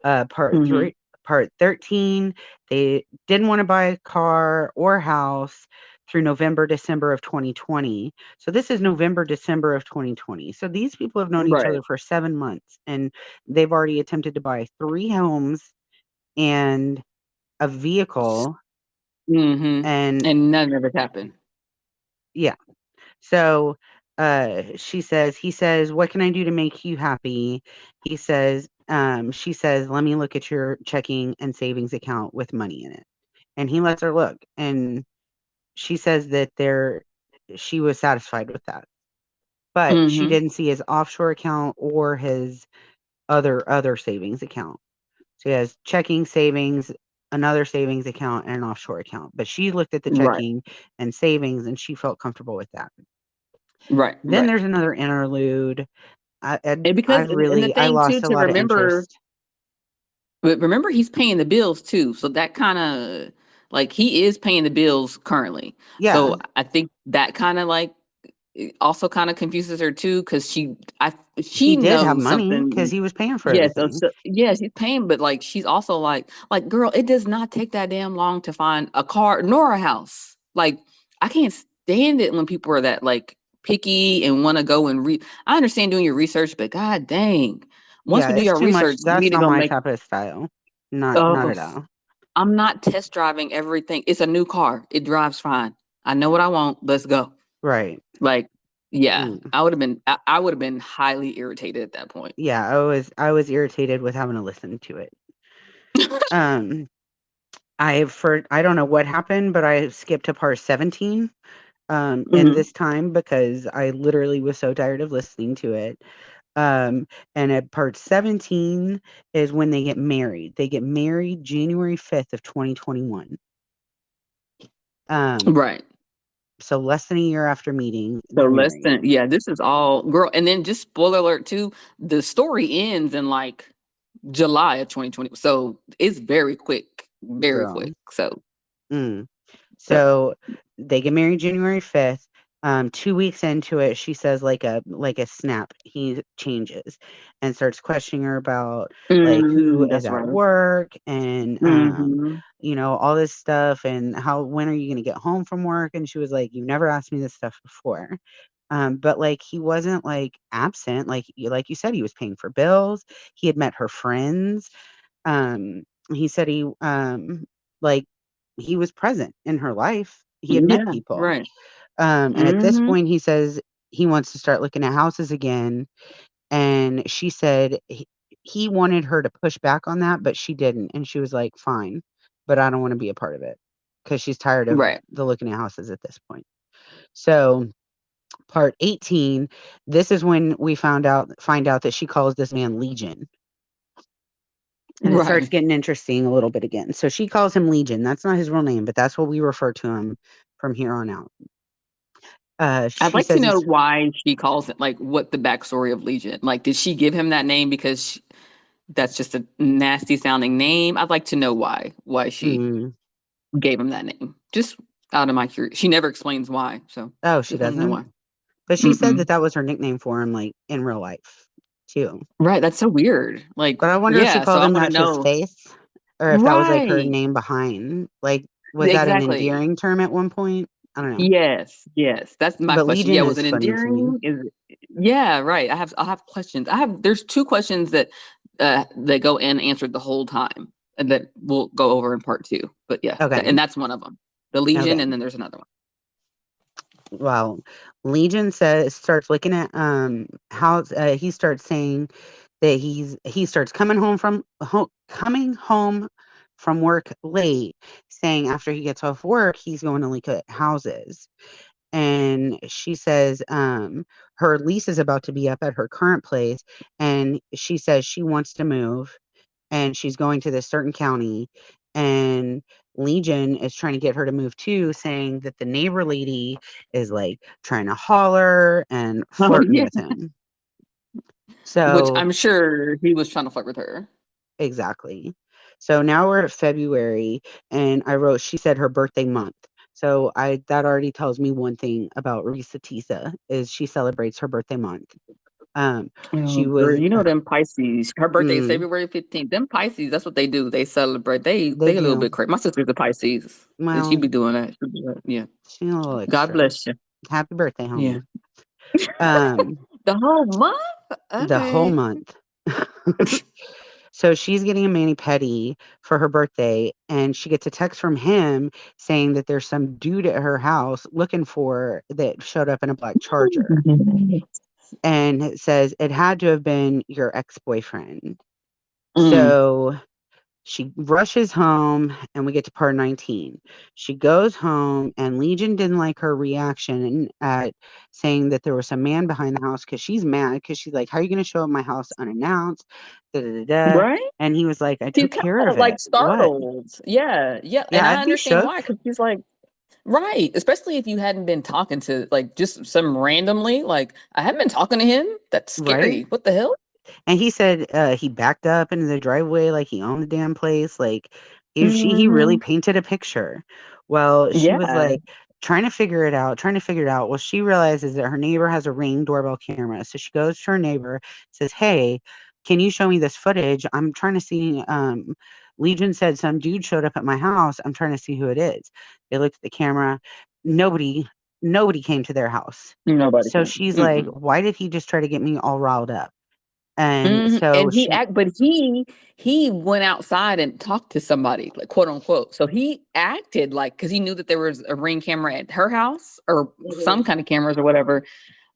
[SPEAKER 3] Part
[SPEAKER 2] Mhm.
[SPEAKER 3] 3, part 13, they didn't want to buy a car or house through November, December of 2020. So this is November, December of 2020. So these people have known each
[SPEAKER 2] Right.
[SPEAKER 3] other for 7 months, and they've already attempted to buy 3 homes and a vehicle.
[SPEAKER 2] Mhm.
[SPEAKER 3] And
[SPEAKER 2] And none of it happened.
[SPEAKER 3] yeah, so he says, "What can I do to make you happy?" She says, "Let me look at your checking and savings account with money in it." And he lets her look, and she says that she was satisfied with that. But she
[SPEAKER 2] Mm-hmm.
[SPEAKER 3] didn't see his offshore account or his other savings account. So he has checking, savings, another savings account, and an offshore account. But she looked at the
[SPEAKER 2] Right.
[SPEAKER 3] checking and savings, and she felt comfortable with that.
[SPEAKER 2] Right.
[SPEAKER 3] Then
[SPEAKER 2] Right.
[SPEAKER 3] there's another interlude.
[SPEAKER 2] And because and the
[SPEAKER 3] I
[SPEAKER 2] thing too
[SPEAKER 3] lost a
[SPEAKER 2] to
[SPEAKER 3] lot of
[SPEAKER 2] remember,
[SPEAKER 3] interest.
[SPEAKER 2] but remember he's paying the bills too. So that kind of like he is paying the bills currently.
[SPEAKER 3] Yeah,
[SPEAKER 2] So I think that kind of like it also kind of confuses her too because she
[SPEAKER 3] he did have
[SPEAKER 2] knows
[SPEAKER 3] money because
[SPEAKER 2] something.
[SPEAKER 3] he was paying for
[SPEAKER 2] Yeah,
[SPEAKER 3] everything.
[SPEAKER 2] yeah, she's paying, but like she's also like girl, it does not take that damn long to find a car nor a house. Like I can't stand it when people are that like picky and want to go and read. I understand doing your research, but god dang, once
[SPEAKER 3] Yeah,
[SPEAKER 2] we do
[SPEAKER 3] it's
[SPEAKER 2] our
[SPEAKER 3] too much.
[SPEAKER 2] research, we need
[SPEAKER 3] That's
[SPEAKER 2] to
[SPEAKER 3] not
[SPEAKER 2] go
[SPEAKER 3] my
[SPEAKER 2] make.
[SPEAKER 3] type of style. Not
[SPEAKER 2] Oh,
[SPEAKER 3] at all.
[SPEAKER 2] I'm not test driving everything. It's a new car. It drives fine. I know what I want. Let's go.
[SPEAKER 3] Right.
[SPEAKER 2] Like, yeah,
[SPEAKER 3] Mm.
[SPEAKER 2] I would have been highly irritated at that point.
[SPEAKER 3] Yeah, I was irritated with having to listen to it. Um, I don't know what happened, but I skipped to part 17 in
[SPEAKER 2] Hmm.
[SPEAKER 3] this time because I literally was so tired of listening to it. Um, and at part 17 is when they get married. They get married January 5th of 2021. Um,
[SPEAKER 2] Right.
[SPEAKER 3] so less than a year after meeting,
[SPEAKER 2] So
[SPEAKER 3] they're
[SPEAKER 2] less
[SPEAKER 3] married.
[SPEAKER 2] than yeah, this is all girl. And then just spoiler alert too, the story ends in like July of 2020. So it's very quick, very
[SPEAKER 3] Girl.
[SPEAKER 2] quick. So,
[SPEAKER 3] Mm.
[SPEAKER 2] so
[SPEAKER 3] So they get married January 5th. 2 weeks into it, she says like a snap, he changes and starts questioning her about like who is
[SPEAKER 2] that's
[SPEAKER 3] at
[SPEAKER 2] right.
[SPEAKER 3] work and
[SPEAKER 2] Hmm.
[SPEAKER 3] all this stuff and how when are you gonna get home from work? And she was like, "You never asked me this stuff before." But like he wasn't like absent, like you said, he was paying for bills, he had met her friends. Um, he said like he was present in her life. He had met
[SPEAKER 2] Yeah,
[SPEAKER 3] people.
[SPEAKER 2] right.
[SPEAKER 3] And at this
[SPEAKER 2] Hmm.
[SPEAKER 3] point he says he wants to start looking at houses again. And she said he wanted her to push back on that, but she didn't. And she was like, "Fine, but I don't want to be a part of it." Because she's tired of
[SPEAKER 2] Right.
[SPEAKER 3] the looking at houses at this point. So part 18, this is when we find out that she calls this man Legion. And it starts
[SPEAKER 2] Right.
[SPEAKER 3] getting interesting a little bit again. So she calls him Legion. That's not his real name, but that's what we refer to him from here on out.
[SPEAKER 2] I'd
[SPEAKER 3] She
[SPEAKER 2] like to
[SPEAKER 3] says
[SPEAKER 2] know
[SPEAKER 3] he's
[SPEAKER 2] why she calls it like what the backstory of Legion. Like, did she give him that name because that's just a nasty sounding name? I'd like to know why she
[SPEAKER 3] mm,
[SPEAKER 2] gave him that name. Just out of my curiosity. She never explains why. So
[SPEAKER 3] oh, she
[SPEAKER 2] just want to know
[SPEAKER 3] doesn't.
[SPEAKER 2] why.
[SPEAKER 3] But she said
[SPEAKER 2] Mm-mm.
[SPEAKER 3] that that was her nickname for him, like in real life, too.
[SPEAKER 2] Right. That's so weird. Like,
[SPEAKER 3] But I wonder if she
[SPEAKER 2] yeah. So
[SPEAKER 3] called
[SPEAKER 2] I
[SPEAKER 3] him
[SPEAKER 2] want to
[SPEAKER 3] that to his
[SPEAKER 2] know.
[SPEAKER 3] face, or if that was like her
[SPEAKER 2] Right.
[SPEAKER 3] name behind. Like, was that an
[SPEAKER 2] Exactly.
[SPEAKER 3] endearing term at one point? I don't know.
[SPEAKER 2] Yes. Yes. That's my
[SPEAKER 3] But
[SPEAKER 2] question.
[SPEAKER 3] Legion
[SPEAKER 2] Yeah. Was
[SPEAKER 3] is
[SPEAKER 2] it
[SPEAKER 3] funny to me.
[SPEAKER 2] endearing? Yeah. Right. I have questions. There's two questions that go in answered the whole time and that we'll go over in part two. But yeah, and
[SPEAKER 3] Okay.
[SPEAKER 2] that's one of them. The Legion,
[SPEAKER 3] Okay.
[SPEAKER 2] and then there's another one.
[SPEAKER 3] Well, Legion starts looking at how he starts saying that he starts coming home from work late, saying after he gets off work he's going to look at houses. And she says her lease is about to be up at her current place, and she says she wants to move and she's going to this certain county. And Legion is trying to get her to move too, saying that the neighbor lady is like trying to holler and
[SPEAKER 2] Oh
[SPEAKER 3] flirting
[SPEAKER 2] yeah,
[SPEAKER 3] with him.
[SPEAKER 2] which
[SPEAKER 3] So
[SPEAKER 2] I'm sure he was trying to flirt with her.
[SPEAKER 3] exactly. So now we're at February, and I wrote she said her birthday month. So I that already tells me one thing about Risa Tisa is she celebrates her birthday month.
[SPEAKER 2] Oh,
[SPEAKER 3] She
[SPEAKER 2] girl,
[SPEAKER 3] was
[SPEAKER 2] you know them Pisces. Her birthday is
[SPEAKER 3] mm,
[SPEAKER 2] February 15th. Them Pisces, that's what they do. They celebrate.
[SPEAKER 3] they
[SPEAKER 2] They a little
[SPEAKER 3] do
[SPEAKER 2] bit crazy. My sister's a Pisces, and she
[SPEAKER 3] well.
[SPEAKER 2] be doing that. She be like, yeah.
[SPEAKER 3] She's a little
[SPEAKER 2] God
[SPEAKER 3] extra.
[SPEAKER 2] bless you.
[SPEAKER 3] Happy birthday,
[SPEAKER 2] Yeah.
[SPEAKER 3] homie. Um,
[SPEAKER 2] The whole month.
[SPEAKER 3] the whole
[SPEAKER 2] Okay.
[SPEAKER 3] month. So she's getting a mani-pedi for her birthday, and she gets a text from him saying that there's some dude at her house looking for her that showed up in a black Charger. And it says it had to have been your ex-boyfriend.
[SPEAKER 2] Mm,
[SPEAKER 3] So she rushes home, and we get to part 19. She goes home, and Legion didn't like her reaction at saying that there was a man behind the house because she's mad because she's like, how are you going to show up at my house unannounced? Da, da, da, da.
[SPEAKER 2] right?
[SPEAKER 3] And he was like, I
[SPEAKER 2] She's
[SPEAKER 3] took
[SPEAKER 2] kind
[SPEAKER 3] care
[SPEAKER 2] of
[SPEAKER 3] of it.
[SPEAKER 2] like
[SPEAKER 3] What?
[SPEAKER 2] startled. Yeah, yeah,
[SPEAKER 3] Yeah,
[SPEAKER 2] and I
[SPEAKER 3] I'd be
[SPEAKER 2] understand
[SPEAKER 3] shook,
[SPEAKER 2] why, because she's like, right, especially if you hadn't been talking to like just some randomly, like I haven't been talking to him. That's
[SPEAKER 3] right?
[SPEAKER 2] scary. What the hell?
[SPEAKER 3] And he said he backed up into the driveway like he owned the damn place. Like he really
[SPEAKER 2] Hmm.
[SPEAKER 3] painted a picture. Well, she was
[SPEAKER 2] Yeah,
[SPEAKER 3] like trying to figure it out, trying to figure it out. Well, she realizes that her neighbor has a Ring doorbell camera. So she goes to her neighbor, says, hey, can you show me this footage? I'm trying to see Legion said some dude showed up at my house. I'm trying to see who it is. They looked at the camera. Nobody nobody came to their house.
[SPEAKER 2] nobody
[SPEAKER 3] So
[SPEAKER 2] can.
[SPEAKER 3] she's like,
[SPEAKER 2] Mm-mm.
[SPEAKER 3] why did he just try to get me all riled up? And
[SPEAKER 2] Mhm,
[SPEAKER 3] so
[SPEAKER 2] and
[SPEAKER 3] she
[SPEAKER 2] but he went outside and talked to somebody, like, quote, unquote. So he acted like, because he knew that there was a Ring camera at her house or some
[SPEAKER 3] Mhm.
[SPEAKER 2] kind of cameras or whatever,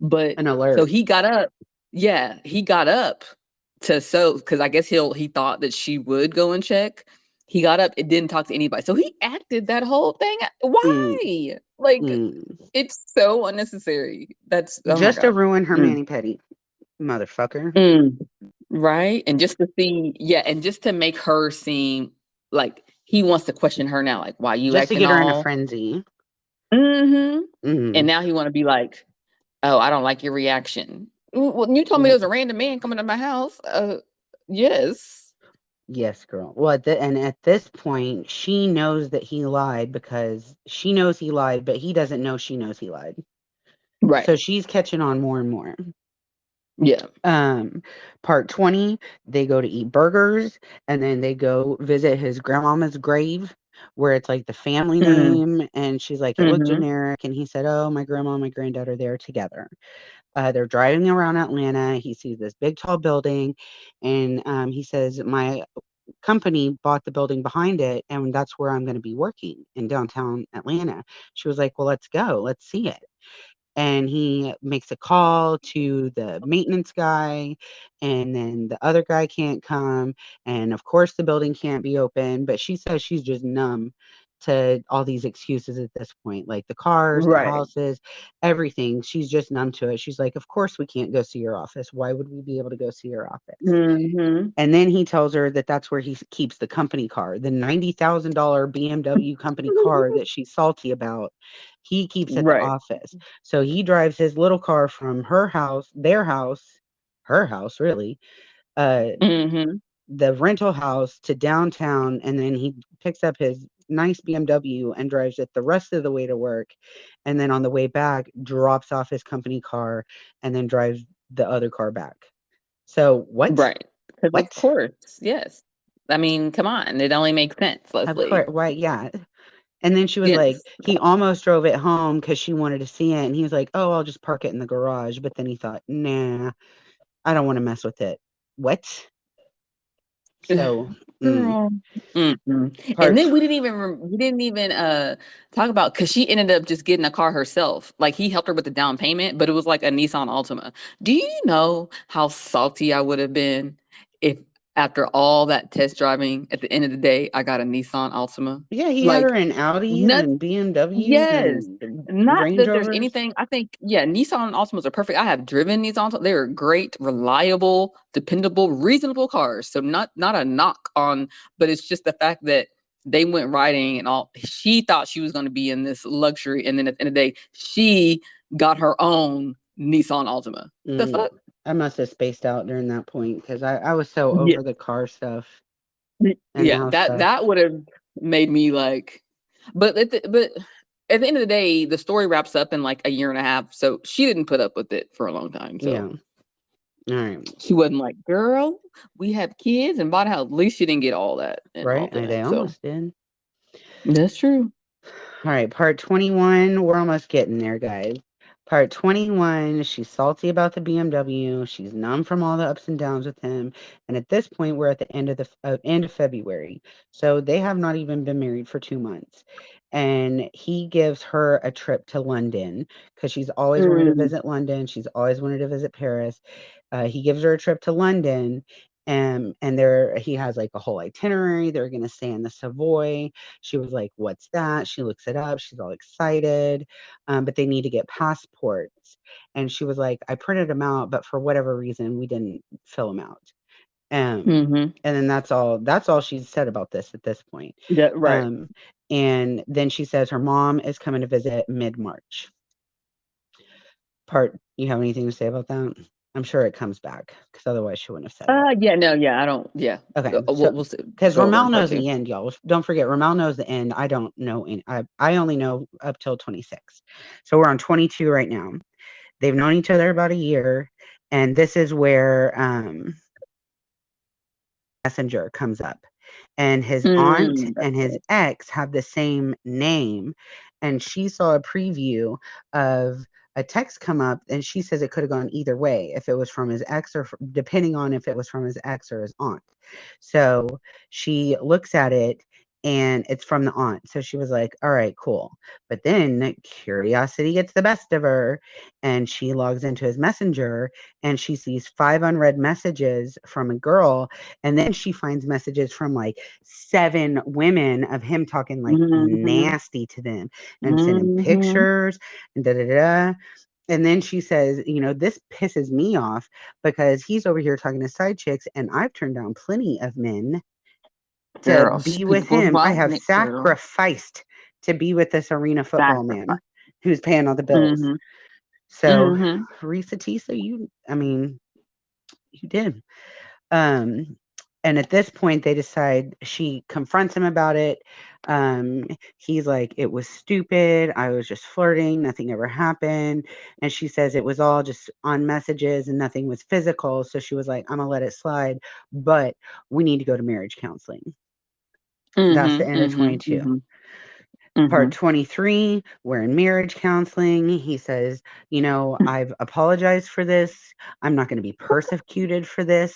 [SPEAKER 2] but
[SPEAKER 3] An
[SPEAKER 2] so
[SPEAKER 3] alert.
[SPEAKER 2] he got up. Yeah, he got up because I guess he thought that she would go and check. He got up and didn't talk to anybody. So he acted that whole thing.
[SPEAKER 3] Mm,
[SPEAKER 2] Why? Like,
[SPEAKER 3] mm.
[SPEAKER 2] it's so unnecessary. That's, oh my
[SPEAKER 3] Just to
[SPEAKER 2] God.
[SPEAKER 3] ruin her
[SPEAKER 2] Mm.
[SPEAKER 3] mani-pedi, motherfucker.
[SPEAKER 2] Mm. Right? And just to see, yeah, and just to make her seem like he wants to question her now, like, why you
[SPEAKER 3] Just to
[SPEAKER 2] acting
[SPEAKER 3] get her in a
[SPEAKER 2] all
[SPEAKER 3] frenzy.
[SPEAKER 2] mm-hmm. And
[SPEAKER 3] Mm.
[SPEAKER 2] now he want to be like, oh, I don't like your reaction. Well, you told me there
[SPEAKER 3] Mm.
[SPEAKER 2] was a random man coming to my house. Yes.
[SPEAKER 3] Yes, girl. Well, and at this point, she knows that he lied because she knows he lied, but he doesn't know she knows he lied.
[SPEAKER 2] Right.
[SPEAKER 3] So she's catching on more and more.
[SPEAKER 2] Yeah.
[SPEAKER 3] Um, Part 20, they go to eat burgers and then they go visit his grandmama's grave where it's like the family
[SPEAKER 2] Mm-hmm.
[SPEAKER 3] name. And she's like, it looked
[SPEAKER 2] Mm-hmm.
[SPEAKER 3] generic. And he said, oh, my grandma and my granddad are there together. They're driving around Atlanta. He sees this big, tall building. And he says, my company bought the building behind it. And that's where I'm going to be working in downtown Atlanta. She was like, well, let's go. Let's see it. And he makes a call to the maintenance guy, and then the other guy can't come, and of course the building can't be open, but she says she's just numb to all these excuses at this point, like the cars, the
[SPEAKER 2] Right.
[SPEAKER 3] houses, everything. She's just numb to it. She's like, of course we can't go see your office. Why would we be able to go see your office?
[SPEAKER 2] Mm-hmm.
[SPEAKER 3] And then he tells her that that's where he keeps the company car, the $90,000 BMW company car that she's salty about. He keeps at the
[SPEAKER 2] Right.
[SPEAKER 3] office. So he drives his little car from her house, her house, really, uh,
[SPEAKER 2] Mm-hmm.
[SPEAKER 3] the rental house to downtown. And then he picks up his nice BMW and drives it the rest of the way to work. And then on the way back, drops off his company car and then drives the other car back. So what?
[SPEAKER 2] Right. Because of
[SPEAKER 3] What?
[SPEAKER 2] course, yes. I mean, come on. It only makes sense,
[SPEAKER 3] Of course.
[SPEAKER 2] Leslie.
[SPEAKER 3] Why? Yeah. And then she was like,
[SPEAKER 2] Yes.
[SPEAKER 3] he almost drove it home because she wanted to see it. And he was like, oh, I'll just park it in the garage. But then he thought, nah, I don't want to mess with it. What? So,
[SPEAKER 2] Girl. Mm-mm. And
[SPEAKER 3] part,
[SPEAKER 2] then we didn't even talk about, because she ended up just getting a car herself. Like, he helped her with the down payment, but it was like a Nissan Altima. Do you know how salty I would have been if after all that test driving, at the end of the day, I got a Nissan Altima?
[SPEAKER 3] yeah, he had her
[SPEAKER 2] Like,
[SPEAKER 3] in Audis
[SPEAKER 2] not
[SPEAKER 3] and BMWs
[SPEAKER 2] yes.
[SPEAKER 3] and
[SPEAKER 2] Not
[SPEAKER 3] Range
[SPEAKER 2] that there's
[SPEAKER 3] Rovers.
[SPEAKER 2] anything. I think, yeah, Nissan Altimas are perfect. I have driven Nissan. They're great, reliable, dependable, reasonable cars. So not a knock on, but it's just the fact that they went riding and all. She thought she was going to be in this luxury, and then at the end of the day, she got her own Nissan Altima. The
[SPEAKER 3] Mm,
[SPEAKER 2] fuck?
[SPEAKER 3] I must have spaced out during that point because I was so
[SPEAKER 2] Yeah,
[SPEAKER 3] over the car stuff and
[SPEAKER 2] yeah.
[SPEAKER 3] house
[SPEAKER 2] That
[SPEAKER 3] stuff.
[SPEAKER 2] that would have made me like, but at the end of the day, the story wraps up in like a year and a half. So she didn't put up with it for a long time.
[SPEAKER 3] Yeah.
[SPEAKER 2] So
[SPEAKER 3] All right.
[SPEAKER 2] she wasn't like, girl, we have kids and bought a house. At least she didn't get all that and all
[SPEAKER 3] Right. They
[SPEAKER 2] that. So
[SPEAKER 3] almost did.
[SPEAKER 2] that's true.
[SPEAKER 3] All right. Part 21. We're almost getting there, guys. Part 21, she's salty about the BMW. She's numb from all the ups and downs with him. And at this point, we're at the end of February. So they have not even been married for 2 months. And he gives her a trip to London because she's always wanted to
[SPEAKER 2] Mm,
[SPEAKER 3] visit London. She's always wanted to visit Paris. He gives her a trip to London. And there he has like a whole itinerary. They're going to stay in the Savoy. She was like, "What's that?" She looks it up. She's all excited, but they need to get passports. And she was like, "I printed them out, but for whatever reason, we didn't fill them out."
[SPEAKER 2] mm-hmm.
[SPEAKER 3] And then that's all she's said about this at this point.
[SPEAKER 2] Yeah, right.
[SPEAKER 3] And then she says her mom is coming to visit mid-March. You have anything to say about that? I'm sure it comes back because otherwise she wouldn't have said it.
[SPEAKER 2] Yeah, no, yeah, I don't. Yeah,
[SPEAKER 3] Okay,
[SPEAKER 2] we'll,
[SPEAKER 3] so
[SPEAKER 2] we'll see,
[SPEAKER 3] because
[SPEAKER 2] go over in
[SPEAKER 3] Ramel
[SPEAKER 2] part
[SPEAKER 3] knows
[SPEAKER 2] two.
[SPEAKER 3] the end, y'all. Don't forget, Ramel knows the end. I don't know any. I only know up till 26. So we're on 22 right now. They've known each other about a year, and this is where Messenger comes up. And his aunt
[SPEAKER 2] That's
[SPEAKER 3] and his
[SPEAKER 2] right.
[SPEAKER 3] ex have the same name. And she saw a preview of a text come up, and she says it could have gone either way if it was from his ex or depending on if it was from his ex or his aunt. So she looks at it and it's from the aunt. So she was like, all right, cool. But then curiosity gets the best of her and she logs into his messenger and she sees 5 unread messages from a girl. And then she finds messages from like 7 women of him talking like
[SPEAKER 2] Mm-hmm.
[SPEAKER 3] nasty to them and sending
[SPEAKER 2] Mm-hmm.
[SPEAKER 3] pictures and da da da. And then she says, this pisses me off because he's over here talking to side chicks, and I've turned down plenty of men to
[SPEAKER 2] Girls,
[SPEAKER 3] be with
[SPEAKER 2] people's
[SPEAKER 3] him. I have
[SPEAKER 2] watching it, girl.
[SPEAKER 3] sacrificed to be with this arena football man
[SPEAKER 2] Sacrifice.
[SPEAKER 3] who's paying all the bills.
[SPEAKER 2] Mm-hmm.
[SPEAKER 3] So,
[SPEAKER 2] Mm-hmm.
[SPEAKER 3] Risa Tisa, you did. Um, and at this point, they decide she confronts him about it. He's like, "It was stupid. I was just flirting. Nothing ever happened." And she says it was all just on messages and nothing was physical. So she was like, "I'm gonna let it slide, but we need to go to marriage counseling." That's the
[SPEAKER 2] Mm-hmm.
[SPEAKER 3] end of
[SPEAKER 2] Mm-hmm.
[SPEAKER 3] 22.
[SPEAKER 2] Mm-hmm. Mm-hmm.
[SPEAKER 3] Part 23, we're in marriage counseling. He says, I've apologized for this. I'm not going to be persecuted for this.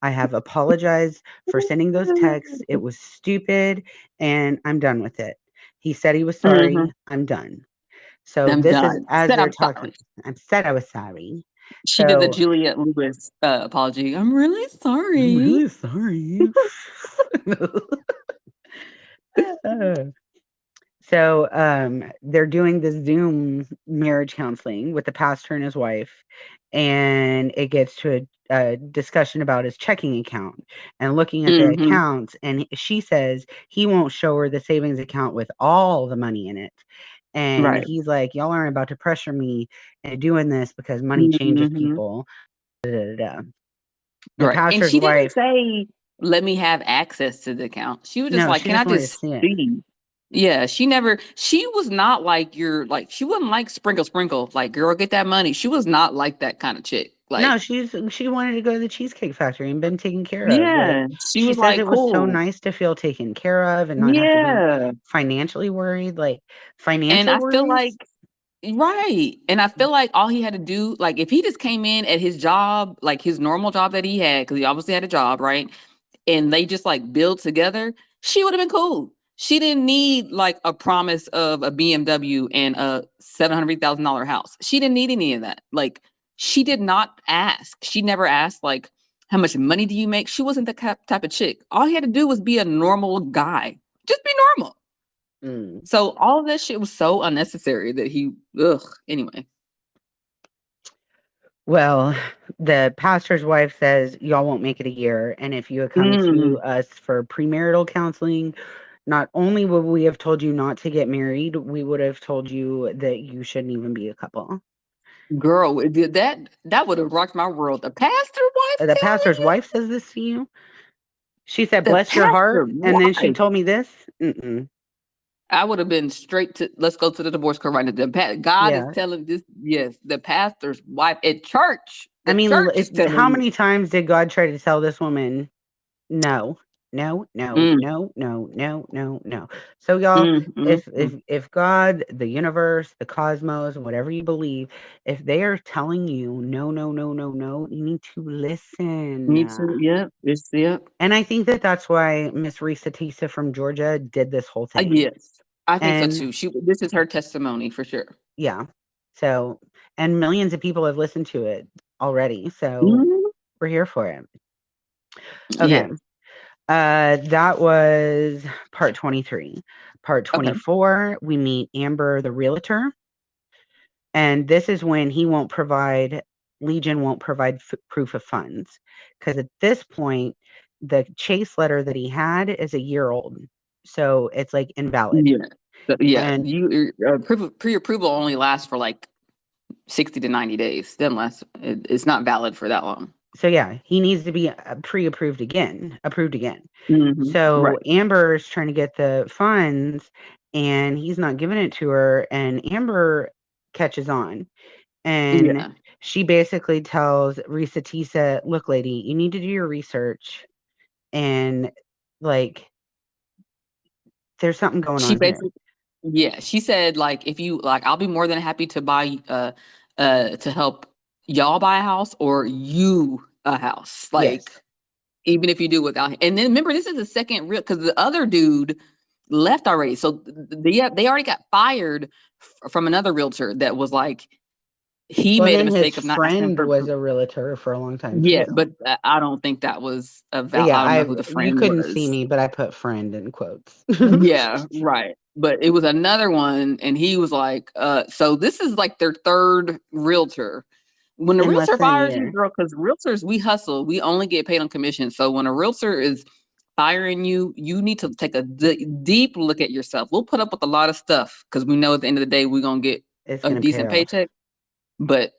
[SPEAKER 3] I have apologized for sending those texts. It was stupid and I'm done with it. He said he was
[SPEAKER 2] Mm-hmm.
[SPEAKER 3] sorry. I'm done. So
[SPEAKER 2] I'm
[SPEAKER 3] this is
[SPEAKER 2] done.
[SPEAKER 3] as
[SPEAKER 2] Said
[SPEAKER 3] they're
[SPEAKER 2] I'm sorry.
[SPEAKER 3] talking. I said I was sorry.
[SPEAKER 2] She did the
[SPEAKER 3] So
[SPEAKER 2] Juliette Lewis apology. I'm really
[SPEAKER 3] I'm
[SPEAKER 2] sorry.
[SPEAKER 3] really sorry. So they're doing this Zoom marriage counseling with the pastor and his wife, and it gets to a discussion about his checking account and looking at the
[SPEAKER 2] Mm-hmm.
[SPEAKER 3] accounts. And she says he won't show her the savings account with all the money in it. And
[SPEAKER 2] Right.
[SPEAKER 3] he's like, "Y'all aren't about to pressure me into doing this because money changes
[SPEAKER 2] Mm-hmm.
[SPEAKER 3] people." Da, da, da, da. The
[SPEAKER 2] Right. And
[SPEAKER 3] pastor's
[SPEAKER 2] she didn't
[SPEAKER 3] wife,
[SPEAKER 2] say, let me have access to the account. She was just
[SPEAKER 3] no,
[SPEAKER 2] like,
[SPEAKER 3] she
[SPEAKER 2] can I
[SPEAKER 3] just wanted to
[SPEAKER 2] just
[SPEAKER 3] see it.
[SPEAKER 2] see? Yeah, she was not like she wasn't like sprinkle, like, girl, get that money. She was not like that kind of chick.
[SPEAKER 3] No,
[SPEAKER 2] Like,
[SPEAKER 3] she wanted to go to the Cheesecake Factory and been taken care of. Like,
[SPEAKER 2] yeah, she
[SPEAKER 3] she
[SPEAKER 2] was
[SPEAKER 3] says
[SPEAKER 2] like,
[SPEAKER 3] it was so
[SPEAKER 2] cool.
[SPEAKER 3] nice to feel taken care of and not have to be
[SPEAKER 2] Yeah.
[SPEAKER 3] financially worried. Like,
[SPEAKER 2] And
[SPEAKER 3] financial
[SPEAKER 2] I feel like,
[SPEAKER 3] worries?
[SPEAKER 2] right. And I feel like all he had to do, like, if he just came in at his job, like his normal job that he had, because he obviously had a job, right? And they just like build together, she would have been cool. She didn't need like a promise of a BMW and a $700,000 house. She didn't need any of that. Like, she did not ask. She never asked like, how much money do you make? She wasn't the type of chick. All he had to do was be a normal guy. Just be normal.
[SPEAKER 3] Mm.
[SPEAKER 2] So all of that shit was so unnecessary that ugh. Anyway.
[SPEAKER 3] Well, the pastor's wife says y'all won't make it a year. And if you had come
[SPEAKER 2] Mm,
[SPEAKER 3] to us for premarital counseling, not only would we have told you not to get married, we would have told you that you shouldn't even be a couple.
[SPEAKER 2] girl, that would have rocked my world. The pastor wife
[SPEAKER 3] The
[SPEAKER 2] telling
[SPEAKER 3] pastor's
[SPEAKER 2] you?
[SPEAKER 3] wife says this to you. She said,
[SPEAKER 2] The
[SPEAKER 3] "Bless your
[SPEAKER 2] pastor
[SPEAKER 3] heart," and then she
[SPEAKER 2] wife.
[SPEAKER 3] told me this. Mm-mm.
[SPEAKER 2] I would have been straight to let's go to the divorce court right now. God is
[SPEAKER 3] Yeah.
[SPEAKER 2] telling this, yes, the pastor's wife at church.
[SPEAKER 3] I
[SPEAKER 2] The
[SPEAKER 3] mean,
[SPEAKER 2] church is telling
[SPEAKER 3] how
[SPEAKER 2] you,
[SPEAKER 3] many times did God try to tell this woman, no, No, no,
[SPEAKER 2] Mm,
[SPEAKER 3] no, no, no, no, no. So y'all,
[SPEAKER 2] mm, mm, mm.
[SPEAKER 3] if God, the universe, the cosmos, whatever you believe, if they are telling you no, no, no, no, no, you need to listen.
[SPEAKER 2] Me too. Yep. It's yep.
[SPEAKER 3] And I think that that's why Miss Risa Tisa from Georgia did this whole thing.
[SPEAKER 2] Yes, I think so
[SPEAKER 3] And
[SPEAKER 2] too. This is her testimony for sure.
[SPEAKER 3] yeah, so, and millions of people have listened to it already. So
[SPEAKER 2] Mhm.
[SPEAKER 3] we're here for it. Okay.
[SPEAKER 2] Yeah.
[SPEAKER 3] That was part 23. Part
[SPEAKER 2] Okay.
[SPEAKER 3] 24, we meet Amber, the realtor. And this is when Legion won't provide proof of funds. Because at this point, the chase letter that he had is a year old. So it's like invalid.
[SPEAKER 2] Yeah. Yeah.
[SPEAKER 3] And
[SPEAKER 2] Pre-approval only lasts for like 60 to 90 days. Doesn't last. It's not valid for that long.
[SPEAKER 3] so, yeah, he needs to be approved again.
[SPEAKER 2] Right.
[SPEAKER 3] So Amber is trying to get the funds and he's not giving it to her. And Amber catches on. And
[SPEAKER 2] Yeah.
[SPEAKER 3] she basically tells Risa Tisa, look, lady, you need to do your research. And like, there's something going
[SPEAKER 2] She
[SPEAKER 3] on here.
[SPEAKER 2] basically, yeah, she said like if you like, I'll be more than happy to buy to help y'all buy a house or you a house. Like
[SPEAKER 3] Yes.
[SPEAKER 2] even if you do without him. And then remember, this is the second real because the other dude left already. So they already got fired from another realtor that was like he
[SPEAKER 3] Well, and
[SPEAKER 2] made a
[SPEAKER 3] then his
[SPEAKER 2] mistake of not asking
[SPEAKER 3] friend
[SPEAKER 2] for
[SPEAKER 3] was a realtor for a long time,
[SPEAKER 2] yeah,
[SPEAKER 3] too.
[SPEAKER 2] but I don't think that was a
[SPEAKER 3] Yeah,
[SPEAKER 2] I don't know who the
[SPEAKER 3] you
[SPEAKER 2] friend
[SPEAKER 3] couldn't see
[SPEAKER 2] was.
[SPEAKER 3] me, but I put friend in quotes.
[SPEAKER 2] Yeah, right. But it was another one, and he was like, so this is like their third realtor. When a
[SPEAKER 3] In less
[SPEAKER 2] realtor
[SPEAKER 3] than a
[SPEAKER 2] fires you,
[SPEAKER 3] year.
[SPEAKER 2] girl, because realtors, we hustle, we only get paid on commission. So when a realtor is firing you, you need to take a deep look at yourself. We'll put up with a lot of stuff because we know at the end of the day, we're going to get
[SPEAKER 3] It's
[SPEAKER 2] a
[SPEAKER 3] going to pay
[SPEAKER 2] decent
[SPEAKER 3] off.
[SPEAKER 2] paycheck. But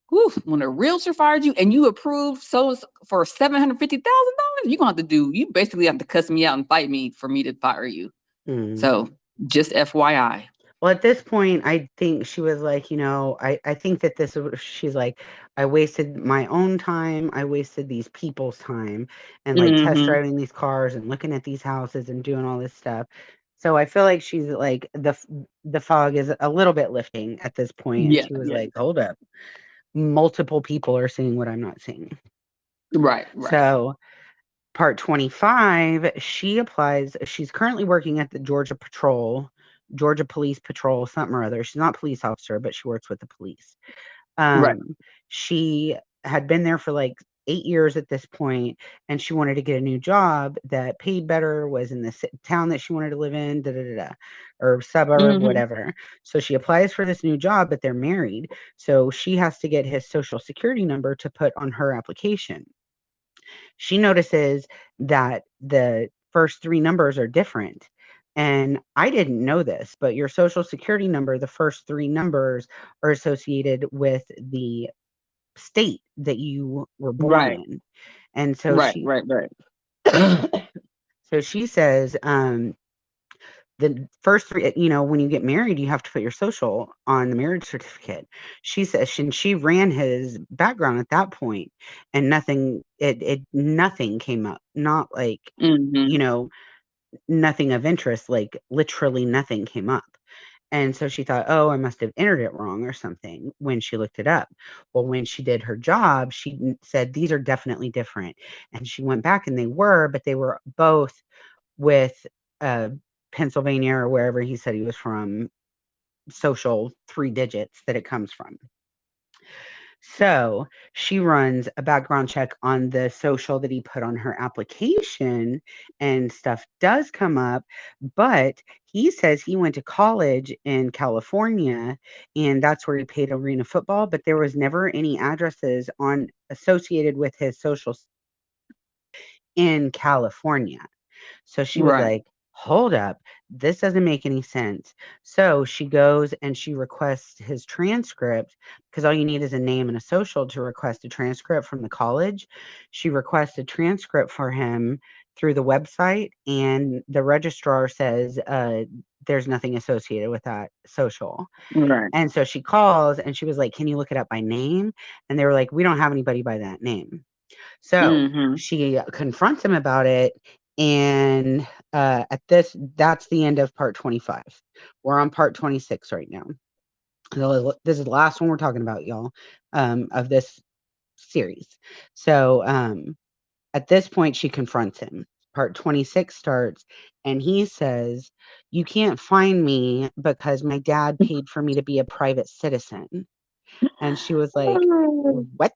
[SPEAKER 2] whew, when a realtor fired you and you approved so for $750,000, you're gonna have to do. You basically have to cuss me out and fight me for me to fire you.
[SPEAKER 3] Mm.
[SPEAKER 2] So just FYI.
[SPEAKER 3] Well, at this point, I think she was like, I think that she's like, I wasted my own time. I wasted these people's time and like test
[SPEAKER 2] Mm-hmm.
[SPEAKER 3] driving these cars and looking at these houses and doing all this stuff. So I feel like she's like, the fog is a little bit lifting at this point, and
[SPEAKER 2] Yeah,
[SPEAKER 3] she was
[SPEAKER 2] yeah.
[SPEAKER 3] like, hold up. Multiple people are seeing what I'm not seeing.
[SPEAKER 2] Right, right.
[SPEAKER 3] So part 25, she applies. She's currently working at the Georgia Police Patrol, something or other. She's not a police officer, but she works with the police.
[SPEAKER 2] Right.
[SPEAKER 3] She had been there for like 8 years at this point, and she wanted to get a new job that paid better, was in the town that she wanted to live in, or suburb,
[SPEAKER 2] Mm-hmm.
[SPEAKER 3] whatever. So she applies for this new job, but they're married. So she has to get his social security number to put on her application. She notices that the first three numbers are different. And I didn't know this, but your social security number, the first three numbers are associated with the state that you were born
[SPEAKER 2] Right.
[SPEAKER 3] in. And so
[SPEAKER 2] Right.
[SPEAKER 3] she
[SPEAKER 2] Right. Right.
[SPEAKER 3] so she says, the first three, when you get married, you have to put your social on the marriage certificate. She says she ran his background at that point, and nothing came up. Not like,
[SPEAKER 2] Mm-hmm.
[SPEAKER 3] you know, nothing of interest, like literally nothing came up. And so she thought, oh, I must have entered it wrong or something when she looked it up. Well, when she did her job, she said, these are definitely different. And she went back and they were, but they were both with uh, Pennsylvania or wherever he said he was from, social 3 digits that it comes from. So she runs a background check on the social that he put on her application, and stuff does come up. But he says he went to college in California, and that's where he played arena football. But there was never any addresses on associated with his social in California. So she was
[SPEAKER 2] Right.
[SPEAKER 3] like, hold up, this doesn't make any sense. So she goes and she requests his transcript, because all you need is a name and a social to request a transcript from the college. She requests a transcript for him through the website, and the registrar says, there's nothing associated with that social.
[SPEAKER 2] Right.
[SPEAKER 3] And so she calls and she was like, can you look it up by name? And they were like, we don't have anybody by that name. So
[SPEAKER 2] Mm-hmm.
[SPEAKER 3] she confronts him about it, And that's the end of part 25. We're on part 26 right now. This is the last one we're talking about, y'all, of this series. So at this point, she confronts him. Part 26 starts, and he says, "You can't find me because my dad paid for me to be a private citizen." And she was like, "What?"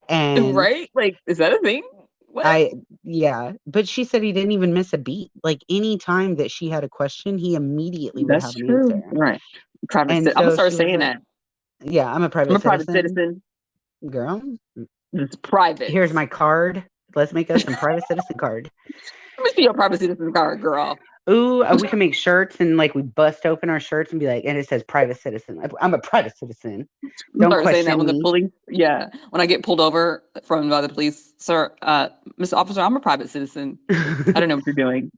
[SPEAKER 3] And
[SPEAKER 2] Right? Like, is that a thing? What?
[SPEAKER 3] yeah, but she said he didn't even miss a beat. Like any time that she had a question, he immediately would
[SPEAKER 2] That's
[SPEAKER 3] have an
[SPEAKER 2] true.
[SPEAKER 3] answer.
[SPEAKER 2] Right. Private.
[SPEAKER 3] And
[SPEAKER 2] I'm gonna
[SPEAKER 3] so
[SPEAKER 2] start
[SPEAKER 3] she was
[SPEAKER 2] saying
[SPEAKER 3] like,
[SPEAKER 2] that.
[SPEAKER 3] "Yeah, I'm a
[SPEAKER 2] I'm
[SPEAKER 3] private
[SPEAKER 2] a private
[SPEAKER 3] citizen,
[SPEAKER 2] citizen.
[SPEAKER 3] girl.
[SPEAKER 2] It's private.
[SPEAKER 3] Here's my card. Let's make us some private citizen card."
[SPEAKER 2] Let me see your private citizen card, girl.
[SPEAKER 3] Ooh, we can make shirts and like we bust open our shirts and be like, and it says private citizen. I'm a private citizen.
[SPEAKER 2] I'm
[SPEAKER 3] Don't
[SPEAKER 2] start saying that
[SPEAKER 3] question
[SPEAKER 2] when the
[SPEAKER 3] me.
[SPEAKER 2] police, yeah, when I get pulled over from by the police, sir, Mr. Officer, I'm a private citizen. I don't know what you're doing.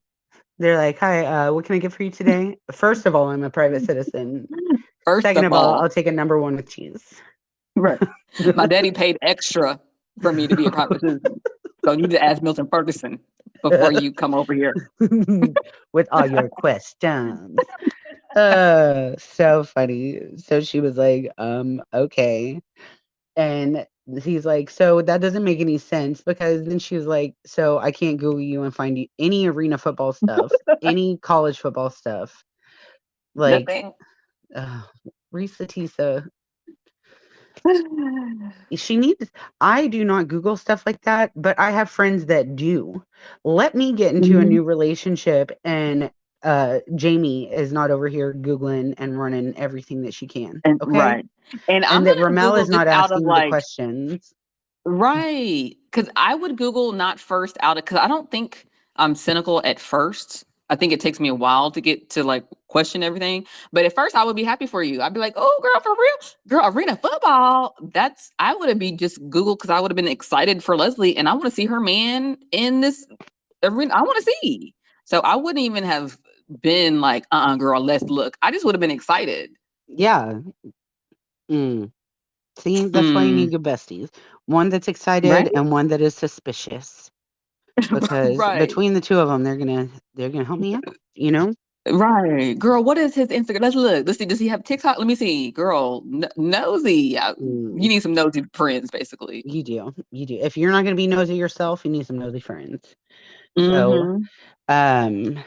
[SPEAKER 3] They're like, "Hi, what can I get for you today?" First of all, I'm a private citizen.
[SPEAKER 2] First
[SPEAKER 3] Second
[SPEAKER 2] of
[SPEAKER 3] of all,
[SPEAKER 2] all,
[SPEAKER 3] I'll take a number one with cheese.
[SPEAKER 2] right, my daddy paid extra for me to be a private citizen. So you need to ask Milton Ferguson before you come over here.
[SPEAKER 3] With all your questions. So funny. So she was like, okay. And he's like, "So that doesn't make any sense," because then she was like, "So I can't Google you and find you any arena football stuff, any college football stuff." Like,
[SPEAKER 2] Nothing.
[SPEAKER 3] uh, Risa Tisa, she needs. I do not Google stuff like that, but I have friends that do. Let me get into a
[SPEAKER 2] Mhm.
[SPEAKER 3] new relationship, and Jamie is not over here Googling and running everything that she can.
[SPEAKER 2] And
[SPEAKER 3] Okay,
[SPEAKER 2] right. And I'm
[SPEAKER 3] and that
[SPEAKER 2] gonna
[SPEAKER 3] Ramelle
[SPEAKER 2] Google
[SPEAKER 3] is
[SPEAKER 2] just
[SPEAKER 3] not
[SPEAKER 2] out of
[SPEAKER 3] asking the
[SPEAKER 2] like
[SPEAKER 3] questions.
[SPEAKER 2] right. Because I would Google not first out of because I don't think I'm cynical at first. I think it takes me a while to get to like question everything. But at first I would be happy for you. I'd be like, oh girl, for real? Girl, arena football. That's I would have been just Google because I would have been excited for Leslie and I want to see her man in this arena. I want to see. So I wouldn't even have been like, girl, let's look. I just would have been excited.
[SPEAKER 3] Yeah. Mm. See, that's why you
[SPEAKER 2] Mm,
[SPEAKER 3] need good besties. One that's
[SPEAKER 2] right?
[SPEAKER 3] excited and one that is suspicious. Because
[SPEAKER 2] Right.
[SPEAKER 3] between the two of them, they're gonna help me out. You know.
[SPEAKER 2] Right. Girl, what is his Instagram? Let's look. Let's see. Does he have TikTok? Let me see. Girl, nosy. You
[SPEAKER 3] Mm,
[SPEAKER 2] need some nosy friends, basically.
[SPEAKER 3] you do. You do. If you're not gonna be nosy yourself, you need some nosy friends. So,
[SPEAKER 2] Mm-hmm.
[SPEAKER 3] um,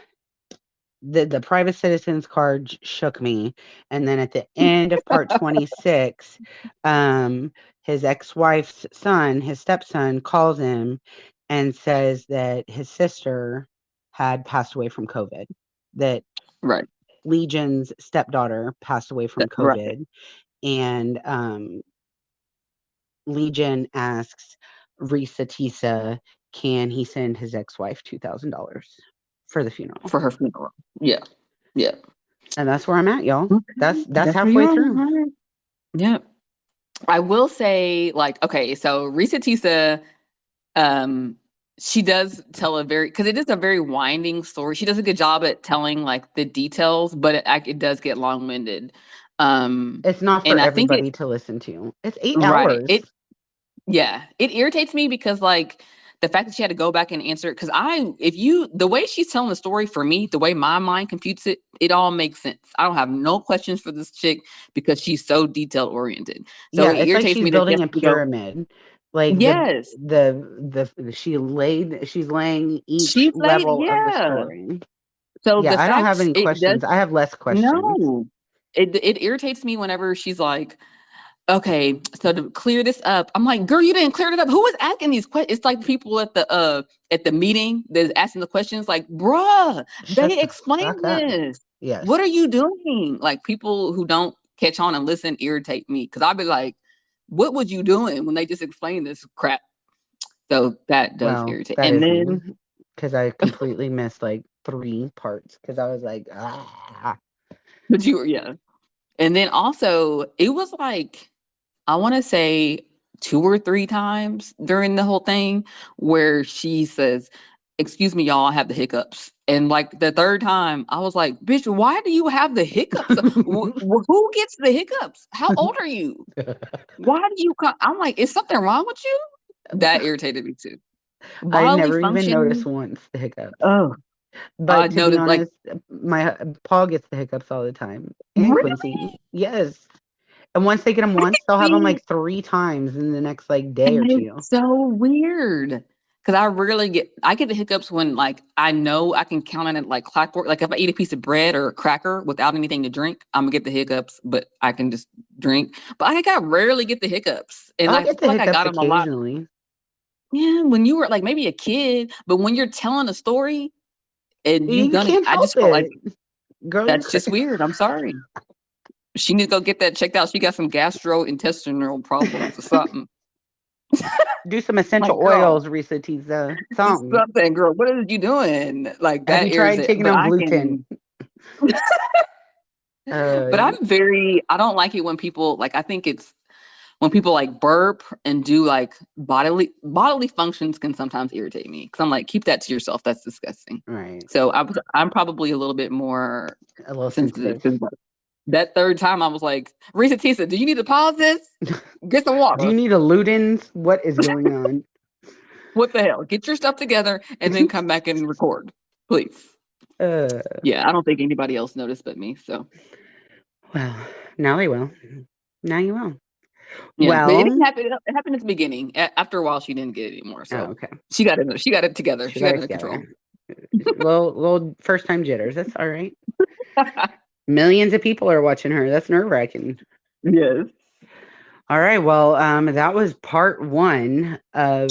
[SPEAKER 3] the private citizens card shook me, and then at the end of part 26, um, his ex-wife's son, his stepson, calls him and says that his sister had passed away from COVID. That
[SPEAKER 2] Right.
[SPEAKER 3] Legion's stepdaughter passed away from
[SPEAKER 2] Right.
[SPEAKER 3] COVID, and Legion asks Risa Tisa, can he send his ex-wife $2,000 for the funeral?
[SPEAKER 2] For her funeral. Yeah. Yeah.
[SPEAKER 3] And that's where I'm at, y'all.
[SPEAKER 2] Okay.
[SPEAKER 3] That's
[SPEAKER 2] That's where you
[SPEAKER 3] halfway
[SPEAKER 2] are.
[SPEAKER 3] through.
[SPEAKER 2] All right. Yeah. I will say, like, okay, so Risa Tisa, um, she does tell a very because it is a very winding story. She does a good job at telling like the details, but it does get long winded.
[SPEAKER 3] It's not for
[SPEAKER 2] And I think it
[SPEAKER 3] everybody to listen to. It's 8
[SPEAKER 2] right.
[SPEAKER 3] hours.
[SPEAKER 2] It yeah, it irritates me because like the fact that she had to go back and answer it because if you the way she's telling the story for me, the way my mind computes it, it all makes sense. I don't have no questions for this chick because she's so detail oriented. So
[SPEAKER 3] Yeah,
[SPEAKER 2] it
[SPEAKER 3] it's like
[SPEAKER 2] irritates
[SPEAKER 3] she's
[SPEAKER 2] me that she has
[SPEAKER 3] building a
[SPEAKER 2] to go.
[SPEAKER 3] pyramid. Like
[SPEAKER 2] Yes,
[SPEAKER 3] she's laying each
[SPEAKER 2] she's late.
[SPEAKER 3] level of the
[SPEAKER 2] Yeah.
[SPEAKER 3] story.
[SPEAKER 2] So
[SPEAKER 3] Yeah,
[SPEAKER 2] the
[SPEAKER 3] I don't have
[SPEAKER 2] fact
[SPEAKER 3] any
[SPEAKER 2] it does
[SPEAKER 3] questions. I have less questions.
[SPEAKER 2] no, it irritates me whenever she's like, okay, so to clear this up, I'm like, girl, you didn't clear it up. Who was asking these questions? It's like people at the meeting that's asking the questions, like, bruh,
[SPEAKER 3] Shut
[SPEAKER 2] they
[SPEAKER 3] the
[SPEAKER 2] explained
[SPEAKER 3] fuck up.
[SPEAKER 2] this.
[SPEAKER 3] Yes.
[SPEAKER 2] What are you doing? Like people who don't catch on and listen irritate me because I'll be like, what was you doing when they just explained this crap? So that does
[SPEAKER 3] Well,
[SPEAKER 2] irritate.
[SPEAKER 3] that
[SPEAKER 2] And
[SPEAKER 3] is me
[SPEAKER 2] then,
[SPEAKER 3] because I completely missed like 3 parts because I was like, ah.
[SPEAKER 2] but you were, yeah. And then also, it was like, I want to say 2 or 3 times during the whole thing where she says, excuse me, y'all, I have the hiccups. And like the third time, I was like, bitch, why do you have the hiccups? Who gets the hiccups? How old are you? Why do you come? I'm like, is something wrong with you? That irritated me too.
[SPEAKER 3] I
[SPEAKER 2] Bodily
[SPEAKER 3] never even noticed
[SPEAKER 2] function.
[SPEAKER 3] once the hiccups.
[SPEAKER 2] Oh, I
[SPEAKER 3] But to be
[SPEAKER 2] noticed like
[SPEAKER 3] honest, my Paul gets the hiccups all the time, and
[SPEAKER 2] really.
[SPEAKER 3] Quincy. Yes. And once they get them once, they'll have them
[SPEAKER 2] See,
[SPEAKER 3] like 3 times in the next like day or
[SPEAKER 2] and
[SPEAKER 3] two.
[SPEAKER 2] it's so weird because I get the hiccups when like I know I can count on it like clockwork. Like if I eat a piece of bread or a cracker without anything to drink, I'm gonna get the hiccups, but I can just drink. But I rarely get the hiccups, and
[SPEAKER 3] I'll
[SPEAKER 2] I
[SPEAKER 3] get
[SPEAKER 2] feel
[SPEAKER 3] the
[SPEAKER 2] like I
[SPEAKER 3] hiccups
[SPEAKER 2] got them a lot.
[SPEAKER 3] occasionally.
[SPEAKER 2] Yeah, when you were like maybe a kid, but when you're telling a story and
[SPEAKER 3] You can't
[SPEAKER 2] I
[SPEAKER 3] help
[SPEAKER 2] just feel like
[SPEAKER 3] it. Girl, you're
[SPEAKER 2] that's
[SPEAKER 3] crazy.
[SPEAKER 2] just weird. I'm sorry. She needs to go get that checked out. She got some gastrointestinal problems or something.
[SPEAKER 3] Do some essential
[SPEAKER 2] Like, girl,
[SPEAKER 3] oils, Risa Tiza. Something.
[SPEAKER 2] something, girl. What are you doing? Like
[SPEAKER 3] Have
[SPEAKER 2] that
[SPEAKER 3] you
[SPEAKER 2] airs
[SPEAKER 3] tried
[SPEAKER 2] it.
[SPEAKER 3] taking
[SPEAKER 2] But
[SPEAKER 3] them
[SPEAKER 2] I
[SPEAKER 3] gluten?
[SPEAKER 2] can. But
[SPEAKER 3] You,
[SPEAKER 2] I don't like it when people like. I think it's when people like burp and do like bodily functions can sometimes irritate me because I'm like, keep that to yourself. That's disgusting.
[SPEAKER 3] right.
[SPEAKER 2] So I'm probably a little bit more
[SPEAKER 3] A little
[SPEAKER 2] sensitive.
[SPEAKER 3] sensitive.
[SPEAKER 2] 'Cause that third time I was like, Risa Tisa, do you need to pause this? Get some
[SPEAKER 3] Do you
[SPEAKER 2] water.
[SPEAKER 3] need a Ludens? What is going on?
[SPEAKER 2] What the hell? Get your stuff together and then come back and record, please.
[SPEAKER 3] uh,
[SPEAKER 2] Yeah, I don't think anybody else noticed but me. So
[SPEAKER 3] well, now they will. Now you will.
[SPEAKER 2] yeah, but it didn't
[SPEAKER 3] Well,
[SPEAKER 2] happen. It happened at the beginning. After a while, she didn't get it anymore.
[SPEAKER 3] oh,
[SPEAKER 2] So
[SPEAKER 3] okay.
[SPEAKER 2] she got it. She got it together.
[SPEAKER 3] She
[SPEAKER 2] She
[SPEAKER 3] got
[SPEAKER 2] got it
[SPEAKER 3] it
[SPEAKER 2] under control.
[SPEAKER 3] together. Little first time jitters. That's all right. Millions of people are watching her. That's nerve wracking.
[SPEAKER 2] Yes.
[SPEAKER 3] All right. Well, that was part 1 of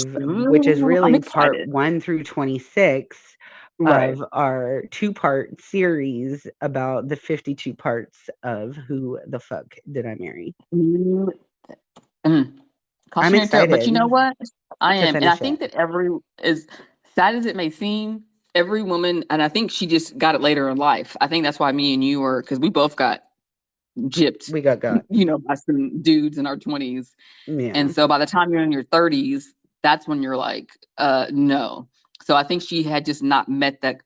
[SPEAKER 3] which is
[SPEAKER 2] Ooh, I'm
[SPEAKER 3] really part
[SPEAKER 2] excited.
[SPEAKER 3] 1 through 26
[SPEAKER 2] Right.
[SPEAKER 3] of our 2-part series about the 52 parts of Who the Fuck Did I Marry?
[SPEAKER 2] Mm,
[SPEAKER 3] I'm
[SPEAKER 2] Cautionary tale. But you know
[SPEAKER 3] excited
[SPEAKER 2] what? I
[SPEAKER 3] to
[SPEAKER 2] am, and I
[SPEAKER 3] finish
[SPEAKER 2] think
[SPEAKER 3] it.
[SPEAKER 2] that as sad as it may seem, every woman, and I think she just got it later in life. I think that's why me and you were because we both got gypped,
[SPEAKER 3] We got.
[SPEAKER 2] by some dudes in our 20s. And
[SPEAKER 3] Yeah,
[SPEAKER 2] so by the time you're in your 30s, that's when you're like, no. So I think she had just not met that.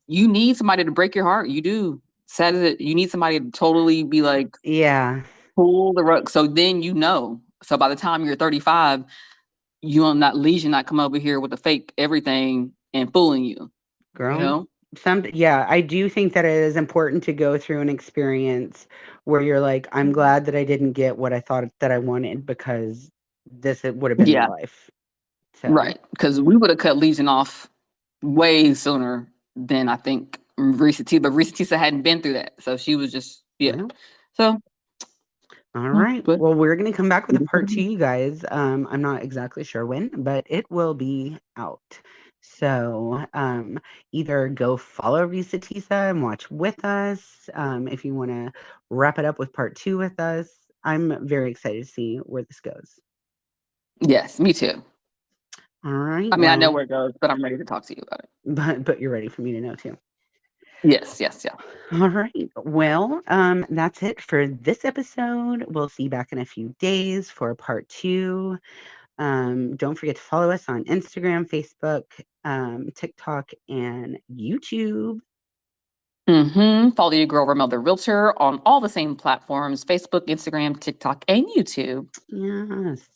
[SPEAKER 2] You need somebody to break your heart. You do. Sad as it, you need somebody to totally be like,
[SPEAKER 3] yeah,
[SPEAKER 2] pull the rug. So then So by the time you're 35, you on that legion not come over here with a fake everything and fooling you, you
[SPEAKER 3] girl.
[SPEAKER 2] know?
[SPEAKER 3] Yeah, I do think that it is important to go through an experience where you're like, I'm glad that I didn't get what I thought that I wanted because it would have been my
[SPEAKER 2] Yeah,
[SPEAKER 3] life. So,
[SPEAKER 2] right. Because we would have cut Legion off way sooner than I think Risa T. But Risa Tisa hadn't been through that, so she was just
[SPEAKER 3] well,
[SPEAKER 2] So,
[SPEAKER 3] all right.
[SPEAKER 2] but
[SPEAKER 3] Well, we're going to come back with a part 2, you guys. I'm not exactly sure when, but it will be out. So, either go follow Risa Tisa and watch with us. If you want to wrap it up with part 2 with us, I'm very excited to see where this goes.
[SPEAKER 2] yes, me too.
[SPEAKER 3] All right.
[SPEAKER 2] I mean, I know
[SPEAKER 3] Well,
[SPEAKER 2] where it goes, but I'm ready to talk to you about it.
[SPEAKER 3] but you're ready for me to know too.
[SPEAKER 2] Yes, yeah.
[SPEAKER 3] All right. Well, that's it for this episode. We'll see you back in a few days for part 2. Don't forget to follow us on Instagram, Facebook, TikTok, and YouTube.
[SPEAKER 2] Follow your girl Ramelle the Realtor on all the same platforms: Facebook, Instagram, TikTok, and YouTube.
[SPEAKER 3] Yes.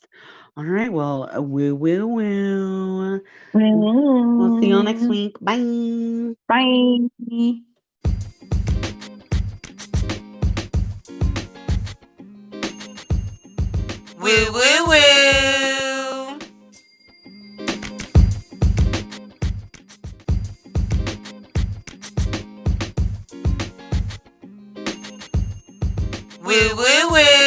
[SPEAKER 3] All right. Well, woo, woo, woo. We'll see you all next
[SPEAKER 2] Mm,
[SPEAKER 3] week. Bye.
[SPEAKER 2] Bye.
[SPEAKER 1] Woo woo woo. Woo woo woo.